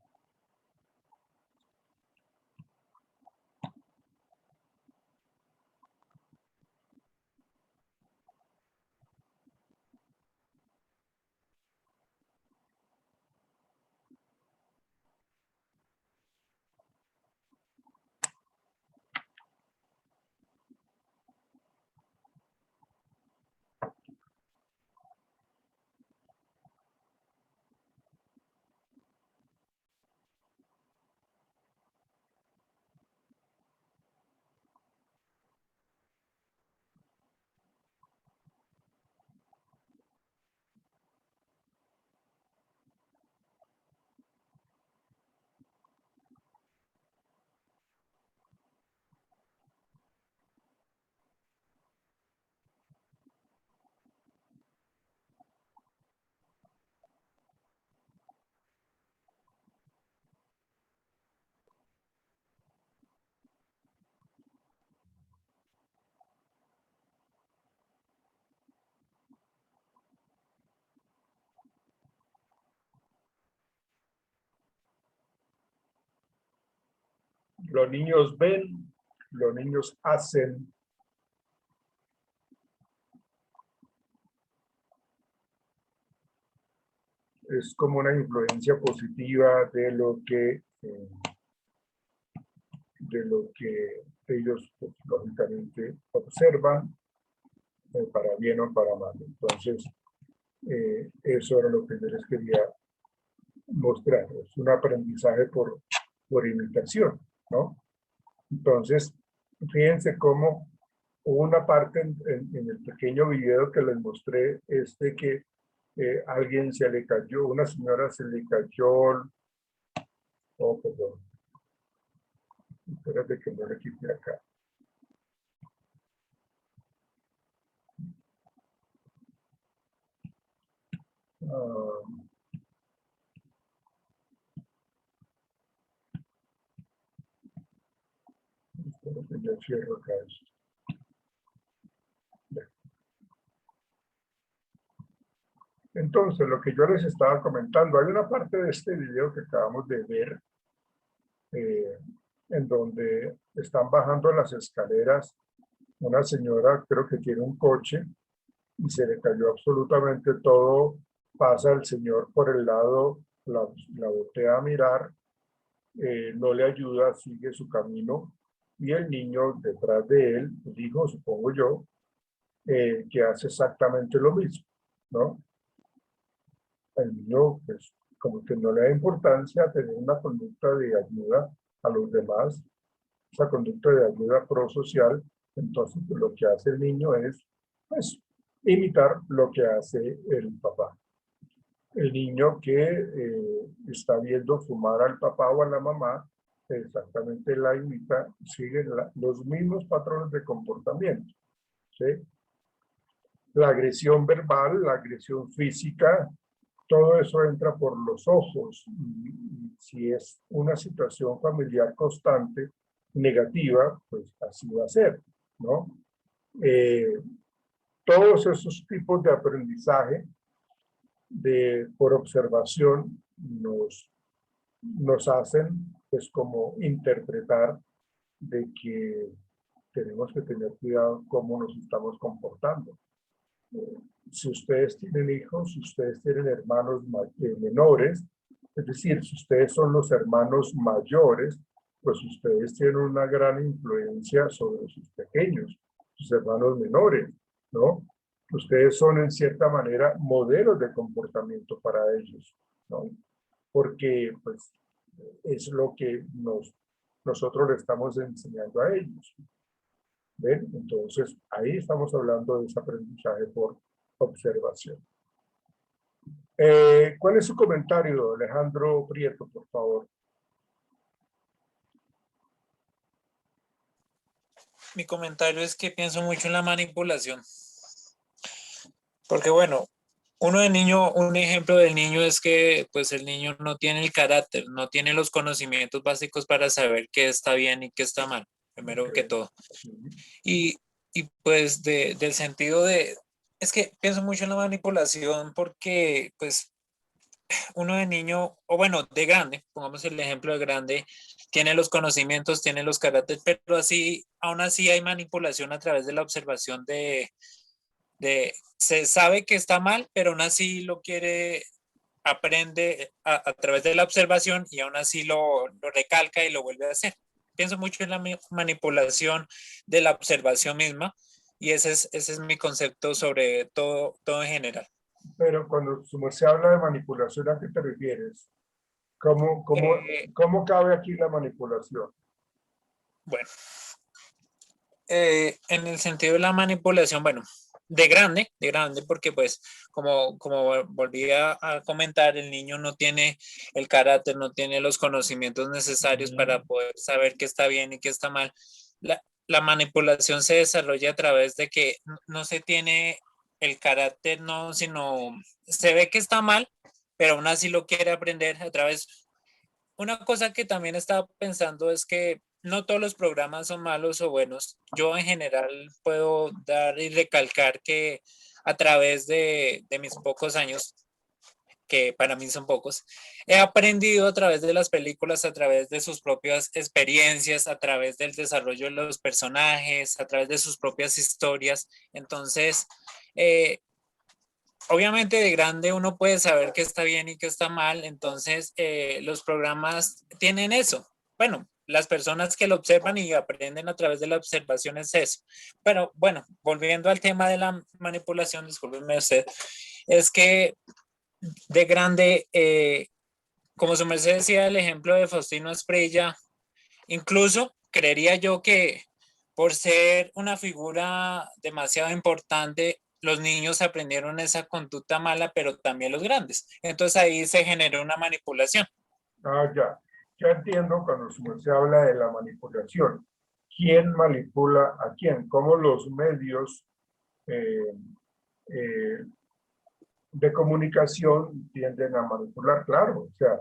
Los niños ven, los niños hacen. Es como una influencia positiva de lo que ellos pues, lógicamente observan, para bien o para mal. Entonces, eso era lo que yo les quería mostrar. Es un aprendizaje por imitación, ¿no? Entonces, fíjense cómo hubo una parte en el pequeño video que les mostré, que alguien se le cayó, una señora se le cayó, oh, perdón, espérate que no le quité acá. Espero que ya cierro acá esto. Entonces, lo que yo les estaba comentando, hay una parte de este video que acabamos de ver, en donde están bajando las escaleras una señora, creo que tiene un coche, y se le cayó absolutamente todo. Pasa el señor por el lado, la voltea a mirar, no le ayuda, sigue su camino, y el niño detrás de él, el hijo, supongo yo, que hace exactamente lo mismo, ¿no? El niño, pues, como que no le da importancia a tener una conducta de ayuda a los demás, esa conducta de ayuda prosocial. Entonces, pues, lo que hace el niño es, pues, imitar lo que hace el papá. El niño que está viendo fumar al papá o a la mamá, exactamente la imita, sigue los mismos patrones de comportamiento, ¿sí? La agresión verbal, la agresión física, todo eso entra por los ojos. Y si es una situación familiar constante, negativa, pues así va a ser, ¿no? Todos esos tipos de aprendizaje por observación nos hacen, pues, como interpretar de que tenemos que tener cuidado cómo nos estamos comportando. Si ustedes tienen hijos, si ustedes tienen hermanos menores, es decir, si ustedes son los hermanos mayores, pues ustedes tienen una gran influencia sobre sus pequeños, sus hermanos menores, ¿no? Ustedes son en cierta manera modelos de comportamiento para ellos, ¿no? Porque pues es lo que nosotros le estamos enseñando a ellos. ¿Ven? Entonces, ahí estamos hablando de ese aprendizaje por observación. ¿Cuál es su comentario, Alejandro Prieto, por favor? Mi comentario es que pienso mucho en la manipulación. Porque bueno, Uno de niño, un ejemplo del niño es que pues el niño no tiene el carácter, no tiene los conocimientos básicos para saber qué está bien y qué está mal, primero que todo. Y, y pues del sentido de, es que pienso mucho en la manipulación porque pues uno de niño, o bueno, de grande, pongamos el ejemplo de grande, tiene los conocimientos, tiene los caracteres, pero así, aún así hay manipulación a través de la observación se sabe que está mal, pero aún así lo quiere, aprende a través de la observación y aún así lo recalca y lo vuelve a hacer. Pienso mucho en la manipulación de la observación misma y ese es mi concepto sobre todo en general. Pero cuando su merced habla de manipulación, ¿a qué te refieres? ¿Cómo cabe aquí la manipulación? Bueno, en el sentido de la manipulación, bueno, de grande, porque pues como volví a comentar, el niño no tiene el carácter, no tiene los conocimientos necesarios para poder saber qué está bien y qué está mal. La manipulación se desarrolla a través de que no se tiene el carácter, no, sino se ve que está mal, pero aún así lo quiere aprender a través. Una cosa que también estaba pensando es que no todos los programas son malos o buenos. Yo en general puedo dar y recalcar que a través de mis pocos años, que para mí son pocos, he aprendido a través de las películas, a través de sus propias experiencias, a través del desarrollo de los personajes, a través de sus propias historias. Entonces, obviamente de grande uno puede saber qué está bien y qué está mal, entonces los programas tienen eso. Bueno, las personas que lo observan y aprenden a través de la observación es eso. Pero bueno, volviendo al tema de la manipulación, discúlpeme usted, es que de grande, como su merced decía, el ejemplo de Faustino Asprilla, incluso creería yo que por ser una figura demasiado importante, los niños aprendieron esa conducta mala, pero también los grandes. Entonces ahí se generó una manipulación. Ah, ya. Ya entiendo cuando se habla de la manipulación. ¿Quién manipula a quién? ¿Cómo los medios eh, eh, de comunicación tienden a manipular? Claro, o sea,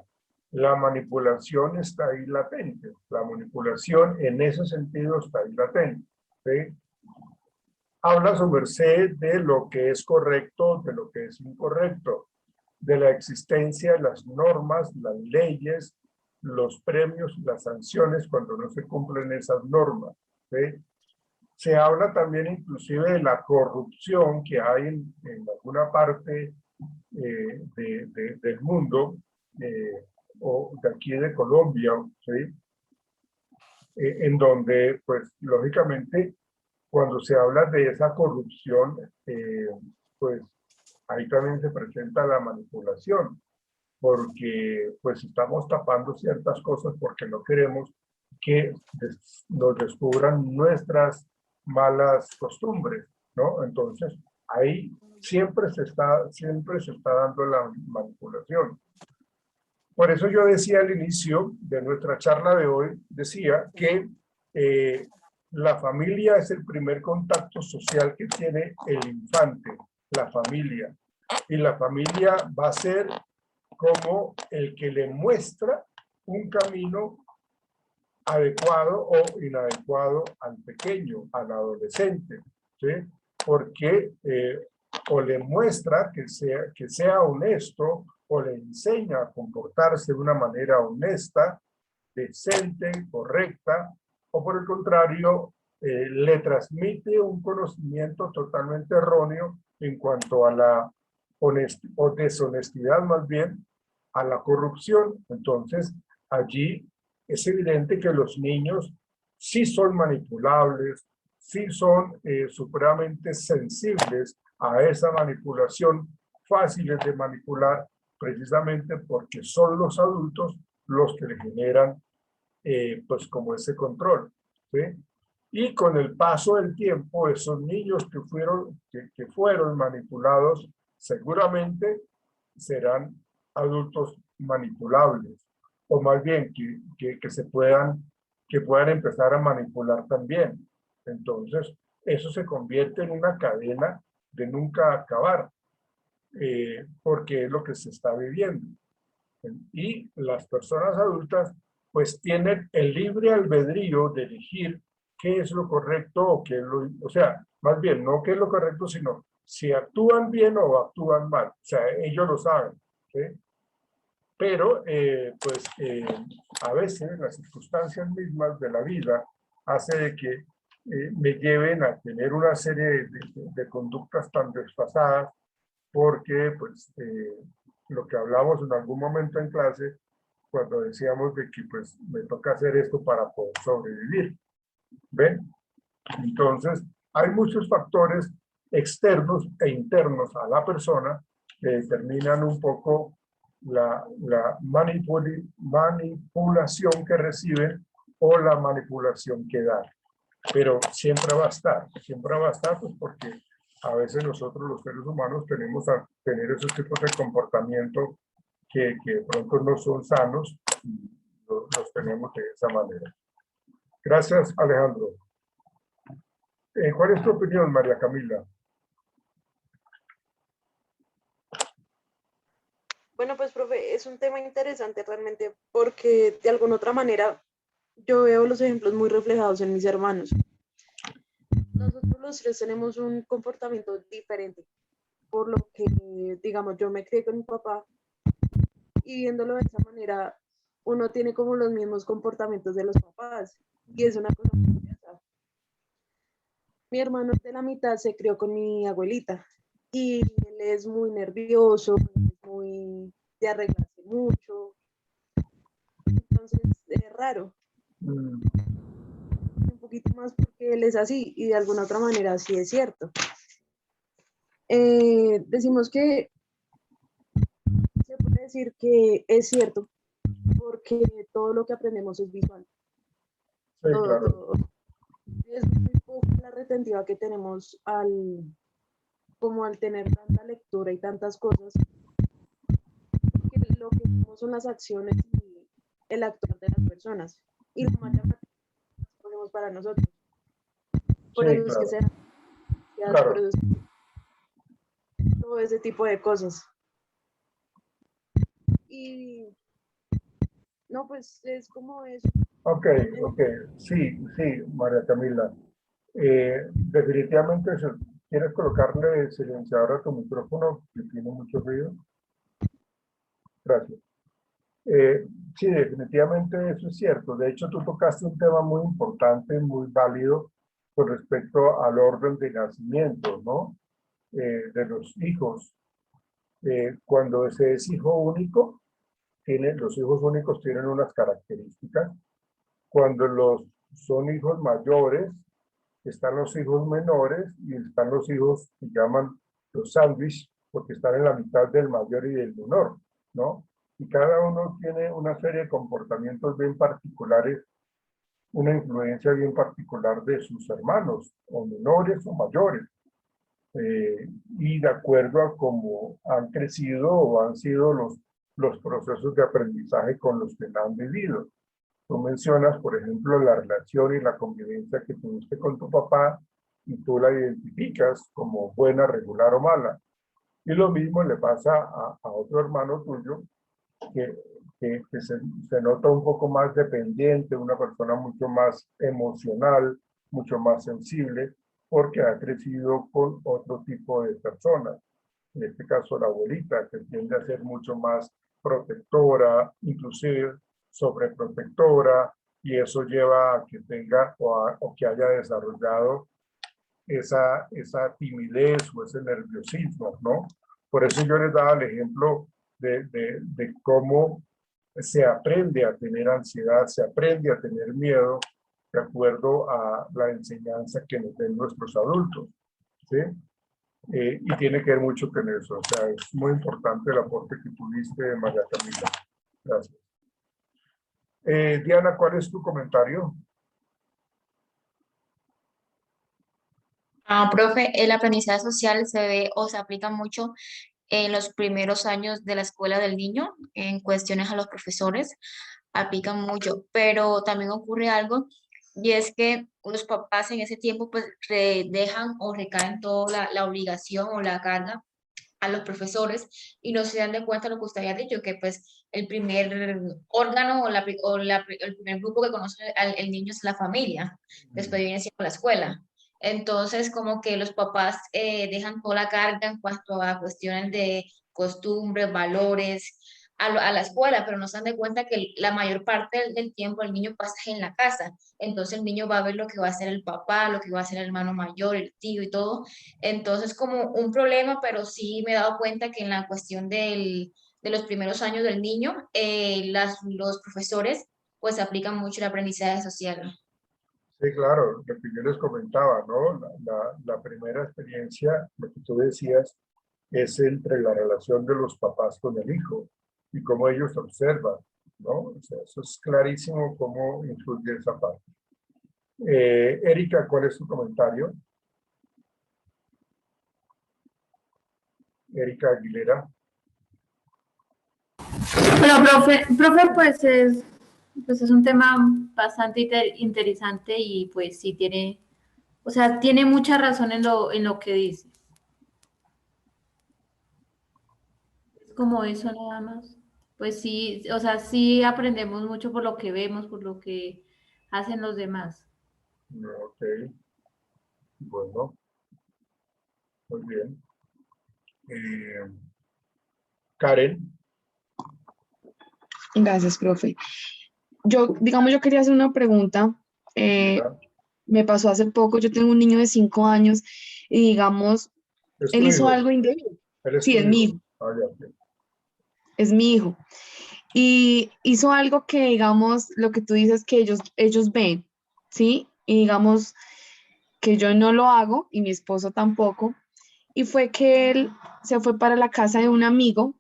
la manipulación está ahí latente. La manipulación en ese sentido está ahí latente. ¿Sí? Habla su merced de lo que es correcto, de lo que es incorrecto, de la existencia de las normas, las leyes, los premios, las sanciones cuando no se cumplen esas normas. ¿Sí? Se habla también inclusive de la corrupción que hay en alguna parte del mundo o de aquí de Colombia, ¿sí? En donde, pues, lógicamente, cuando se habla de esa corrupción, pues, ahí también se presenta la manipulación, porque, pues, estamos tapando ciertas cosas porque no queremos que nos descubran nuestras malas costumbres, ¿no? Entonces, ahí siempre se está dando la manipulación. Por eso yo decía al inicio de nuestra charla de hoy, decía que la familia es el primer contacto social que tiene el infante, la familia. Y la familia va a ser como el que le muestra un camino adecuado o inadecuado al pequeño, al adolescente, ¿sí? Porque o le muestra que sea honesto o le enseña a comportarse de una manera honesta, decente, correcta, o por el contrario, le transmite un conocimiento totalmente erróneo en cuanto a la o deshonestidad, más bien, a la corrupción. Entonces, allí es evidente que los niños sí son manipulables, sí son supremamente sensibles a esa manipulación, fáciles de manipular, precisamente porque son los adultos los que le generan pues como ese control, ¿sí? Y con el paso del tiempo, esos niños que fueron manipulados seguramente serán adultos manipulables, o más bien que puedan empezar a manipular también. Entonces, eso se convierte en una cadena de nunca acabar. porque es lo que se está viviendo. Y las personas adultas pues tienen el libre albedrío de elegir qué es lo correcto o qué es lo, o sea, más bien no qué es lo correcto, sino si actúan bien o actúan mal. O sea, ellos lo saben, ¿sí? Pero a veces las circunstancias mismas de la vida hace de que me lleven a tener una serie de conductas tan desfasadas porque pues lo que hablamos en algún momento en clase cuando decíamos de que pues me toca hacer esto para poder sobrevivir. ¿Ven? Entonces, hay muchos factores externos e internos a la persona que determinan un poco la manipulación que recibe o la manipulación que da. Pero siempre va a estar pues porque a veces nosotros los seres humanos tenemos a tener esos tipos de comportamiento que de pronto no son sanos y los tenemos de esa manera. Gracias, Alejandro. ¿Cuál es tu opinión, María Camila? Bueno, pues, profe, es un tema interesante realmente porque de alguna otra manera yo veo los ejemplos muy reflejados en mis hermanos. Nosotros los tres tenemos un comportamiento diferente, por lo que, digamos, yo me crié con mi papá y viéndolo de esa manera, uno tiene como los mismos comportamientos de los papás y es una cosa muy curiosa. Mi hermano de la mitad se crió con mi abuelita y él es muy nervioso, es muy de arreglarse mucho, entonces es raro. Un poquito más porque él es así y de alguna otra manera sí es cierto. Decimos que se puede decir que es cierto porque todo lo que aprendemos es visual. Sí, claro. Es muy poco la retentiva que tenemos como al tener tanta lectura y tantas cosas, porque lo que vemos son las acciones y el actuar de las personas y la mayor parte las ponemos para nosotros. Por Sí, eso es que claro. será, Claro. por eso es que todo ese tipo de cosas. Y no, pues es como eso. Ok, sí, María Camila. Definitivamente, ¿quieres colocarle silenciador a tu micrófono que tiene mucho ruido? Gracias. Sí, definitivamente eso es cierto. De hecho, tú tocaste un tema muy importante, muy válido con respecto al orden de nacimiento, ¿no? De los hijos. Cuando se es hijo único, los hijos únicos tienen unas características. Cuando son hijos mayores, están los hijos menores y están los hijos que llaman los sándwich, porque están en la mitad del mayor y del menor, ¿no? Y cada uno tiene una serie de comportamientos bien particulares, una influencia bien particular de sus hermanos, o menores o mayores. Y de acuerdo a cómo han crecido o han sido los procesos de aprendizaje con los que han vivido. Tú mencionas, por ejemplo, la relación y la convivencia que tuviste con tu papá y tú la identificas como buena, regular o mala. Y lo mismo le pasa a otro hermano tuyo que se nota un poco más dependiente, una persona mucho más emocional, mucho más sensible, porque ha crecido con otro tipo de personas. En este caso, la abuelita, que tiende a ser mucho más protectora, inclusive sobreprotectora, y eso lleva a que tenga o que haya desarrollado esa timidez o ese nerviosismo, ¿no? Por eso yo les daba el ejemplo de cómo se aprende a tener ansiedad, se aprende a tener miedo de acuerdo a la enseñanza que nos den nuestros adultos, ¿sí? Y tiene que ver mucho con eso, o sea, es muy importante el aporte que tuviste, María Camila. Gracias. Diana, ¿cuál es tu comentario? Profe, el aprendizaje social se ve o se aplica mucho en los primeros años de la escuela del niño, en cuestiones a los profesores, aplican mucho, pero también ocurre algo y es que los papás en ese tiempo pues dejan o recaen toda la obligación o la carga a los profesores y no se dan de cuenta de lo que usted había dicho, que pues el primer órgano el primer grupo que conoce el niño es la familia, después viene siendo la escuela. Entonces, como que los papás dejan toda la carga en cuanto a cuestiones de costumbres, valores, a la escuela, pero no se dan de cuenta que la mayor parte del tiempo el niño pasa en la casa. Entonces el niño va a ver lo que va a hacer el papá, lo que va a hacer el hermano mayor, el tío y todo. Entonces, como un problema, pero sí me he dado cuenta que en la cuestión de los primeros años del niño, los profesores pues aplican mucho el aprendizaje social. Sí, claro, lo que yo les comentaba, ¿no? La primera experiencia, lo que tú decías, es entre la relación de los papás con el hijo y cómo ellos observan, ¿no? O sea, eso es clarísimo cómo influye esa parte. Erika, ¿cuál es tu comentario? Erika Aguilera. Bueno, profe, pues es un tema bastante interesante y pues sí tiene, o sea, tiene mucha razón en lo que dice. Es como eso nada más. Pues sí, o sea, sí aprendemos mucho por lo que vemos, por lo que hacen los demás. Ok, bueno, muy bien. Karen. Gracias, profe. Yo quería hacer una pregunta. eh, Mira, Me pasó hace poco, yo tengo un niño de 5 años y digamos, es él tu hizo hijo. algo indebido. Él es Sí, tu es mi hijo. hijo, Ah, ya, ok. es mi hijo. Y hizo algo que, digamos, lo que tú dices que ellos ven, ¿sí? Y digamos que yo no lo hago y mi esposo tampoco. Y fue que él se fue para la casa de un amigo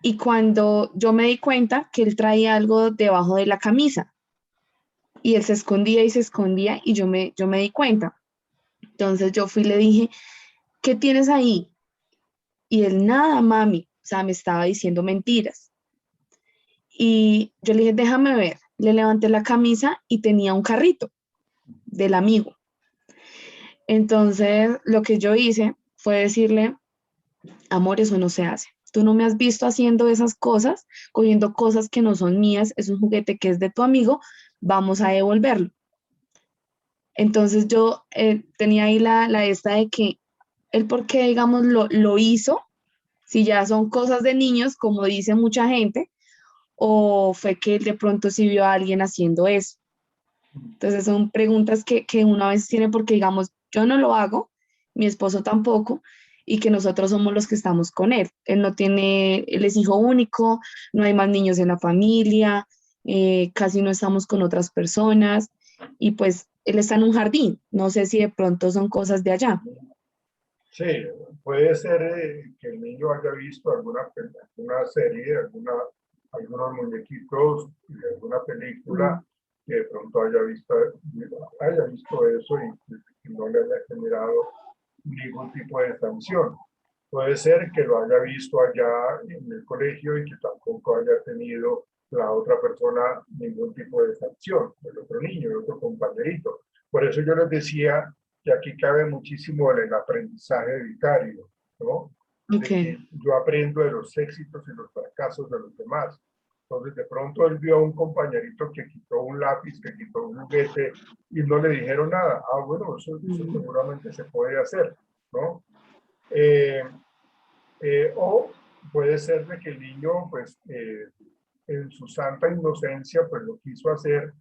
y cuando yo me di cuenta que él traía algo debajo de la camisa y él se escondía y se escondía y yo me di cuenta. Entonces yo fui y le dije, ¿qué tienes ahí? Y él, nada, mami, o sea, me estaba diciendo mentiras. Y yo le dije, déjame ver. Le levanté la camisa y tenía un carrito del amigo. Entonces, lo que yo hice fue decirle, amor, eso no se hace. Tú no me has visto haciendo esas cosas, cogiendo cosas que no son mías, es un juguete que es de tu amigo, vamos a devolverlo. Entonces yo tenía ahí la esta de que él, ¿por qué, digamos, lo hizo? Si ya son cosas de niños, como dice mucha gente, o fue que él de pronto sí vio a alguien haciendo eso. Entonces son preguntas que uno a veces tiene porque, digamos, yo no lo hago, mi esposo tampoco, y que nosotros somos los que estamos con él. Él no tiene, él es hijo único, no hay más niños en la familia, casi no estamos con otras personas, y pues él está en un jardín. No sé si de pronto son cosas de allá. Sí, puede ser que el niño haya visto alguna serie, algunos muñequitos de alguna película que de pronto haya visto eso y no le haya generado ningún tipo de sanción. Puede ser que lo haya visto allá en el colegio y que tampoco haya tenido la otra persona ningún tipo de sanción, el otro niño, el otro compañerito. Por eso yo les decía que aquí cabe muchísimo en el aprendizaje vicario, ¿no? De que yo aprendo de los éxitos y los fracasos de los demás. Entonces, de pronto él vio a un compañerito que quitó un lápiz, que quitó un juguete y no le dijeron nada. Ah, bueno, eso seguramente se puede hacer, ¿no? O puede ser de que el niño, pues, en su santa inocencia, pues lo quiso hacer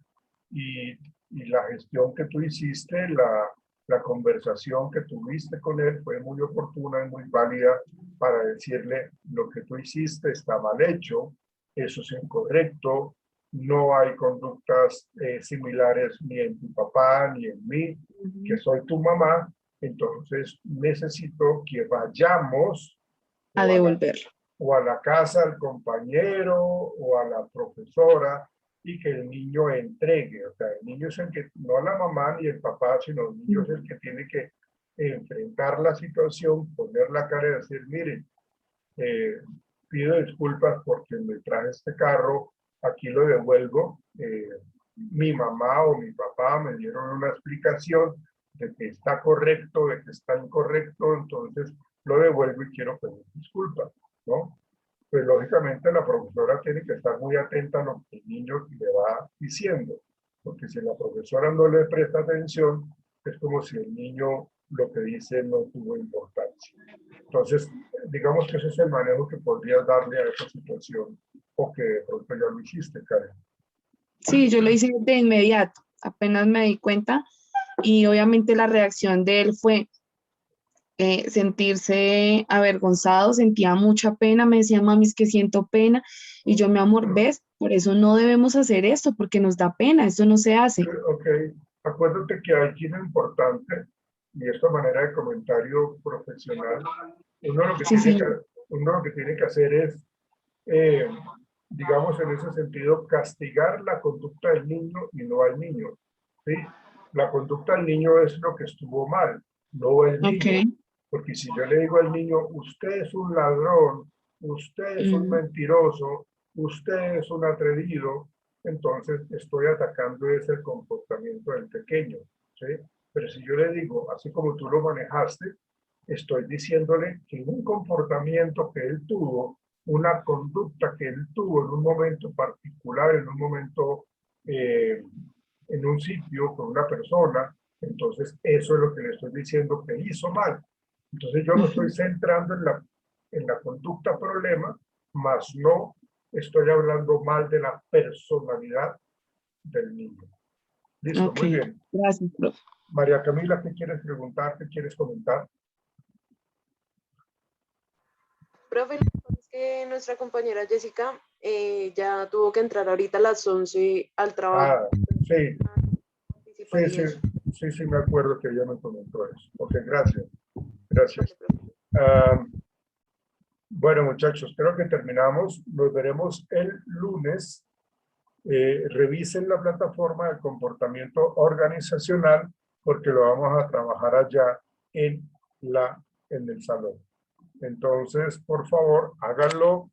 y la gestión que tú hiciste, la conversación que tuviste con él fue muy oportuna y muy válida para decirle lo que tú hiciste está mal hecho, eso es incorrecto, no hay conductas similares ni en tu papá ni en mí, que soy tu mamá, entonces necesito que vayamos A devolverlo. o a la casa del compañero o a la profesora y que el niño entregue. O sea, el niño es el que, no la mamá ni el papá, sino el niño es el que tiene que enfrentar la situación, poner la cara y decir, miren, pido disculpas porque me traje este carro, aquí lo devuelvo. Mi mamá o mi papá me dieron una explicación de que está correcto, de que está incorrecto, entonces lo devuelvo y quiero pedir disculpas, ¿no? Pues lógicamente la profesora tiene que estar muy atenta a lo que el niño le va diciendo, porque si la profesora no le presta atención, es como si el niño lo que dice no tuvo importancia. Entonces, digamos que ese es el manejo que podrías darle a esa situación, o que de pronto ya lo hiciste, Karen. Sí, yo lo hice de inmediato, apenas me di cuenta, y obviamente la reacción de él fue sentirse avergonzado, sentía mucha pena, me decía, mami, es que siento pena, y yo, mi amor, ves, por eso no debemos hacer esto, porque nos da pena, esto no se hace. Ok, acuérdate que aquí lo importante, y esta manera de comentario profesional, uno lo que, Sí, tiene, sí. uno lo que tiene que hacer es, digamos en ese sentido, castigar la conducta del niño y no al niño, ¿sí? La conducta del niño es lo que estuvo mal, no el niño. Ok. Porque si yo le digo al niño, usted es un ladrón, usted es un mentiroso, usted es un atrevido, entonces estoy atacando ese comportamiento del pequeño, ¿sí? Pero si yo le digo, así como tú lo manejaste, estoy diciéndole que un comportamiento que él tuvo, una conducta que él tuvo en un momento particular, en un momento, en un sitio, con una persona, entonces eso es lo que le estoy diciendo que hizo mal. Entonces yo me estoy centrando en la conducta problema, más no estoy hablando mal de la personalidad del niño. Listo, Ok, muy bien. gracias, profe. María Camila, ¿qué quieres preguntar? ¿Qué quieres comentar? Profe, lo que pasa es que nuestra compañera Jessica ya tuvo que entrar ahorita a las 11 al trabajo. Sí. Participar en Sí, eso. sí, me acuerdo que ella me comentó eso. Ok, gracias. Gracias. Vale, profe. Bueno, muchachos, creo que terminamos. Nos veremos el lunes. Revisen la plataforma de comportamiento organizacional porque lo vamos a trabajar allá en el salón. Entonces, por favor, háganlo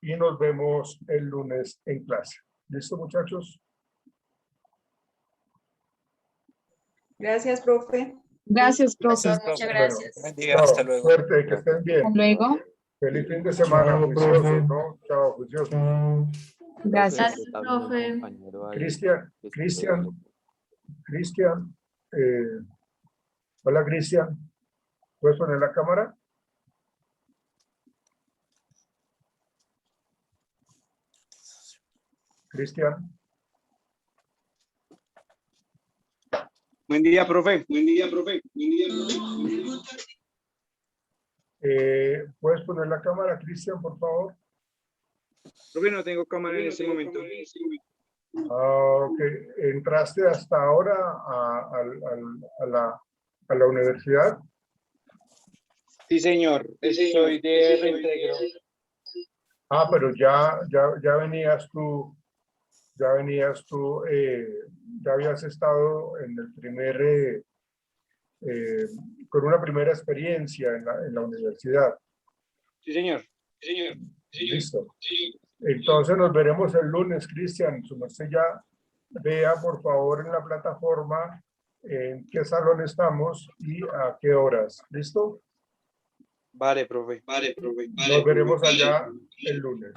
y nos vemos el lunes en clase. ¿Listo, muchachos? Gracias, profe. Gracias, profe. Gracias, profe. Muchas gracias. Bendiga, hasta Chao, luego. suerte, que estén bien. Hasta luego. Feliz fin de semana, Chao, juiciosos, profe. ¿no? Chao, juiciosos. Chao. Profe, Gracias. está bien un profe. compañero ahí Cristian, hola Cristian, ¿puedes poner la cámara? Cristian. Buen día, profe. Buen día, profe. Buen día, profe. ¿Puedes poner la cámara, Cristian, por favor? Profe, no tengo cámara en este momento. Ok, ¿entraste hasta ahora a la universidad? Sí, señor. Soy de reintegro. Pero ya venías tú, ya habías estado en el primer, con una primera experiencia en la universidad. Sí, señor. Sí, señor. Listo. Entonces nos veremos el lunes, Cristian. Su merced ya vea, por favor, en la plataforma en qué salón estamos y a qué horas. ¿Listo? Vale, profe. Vale, profe. Nos veremos allá el lunes.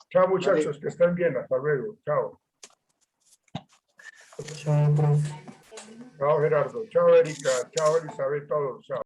Chao, muchachos, que estén bien. Hasta luego. Chao. Chao, profe. Chao, Gerardo. Chao, Erika. Chao, Elizabeth. Todos. Chao.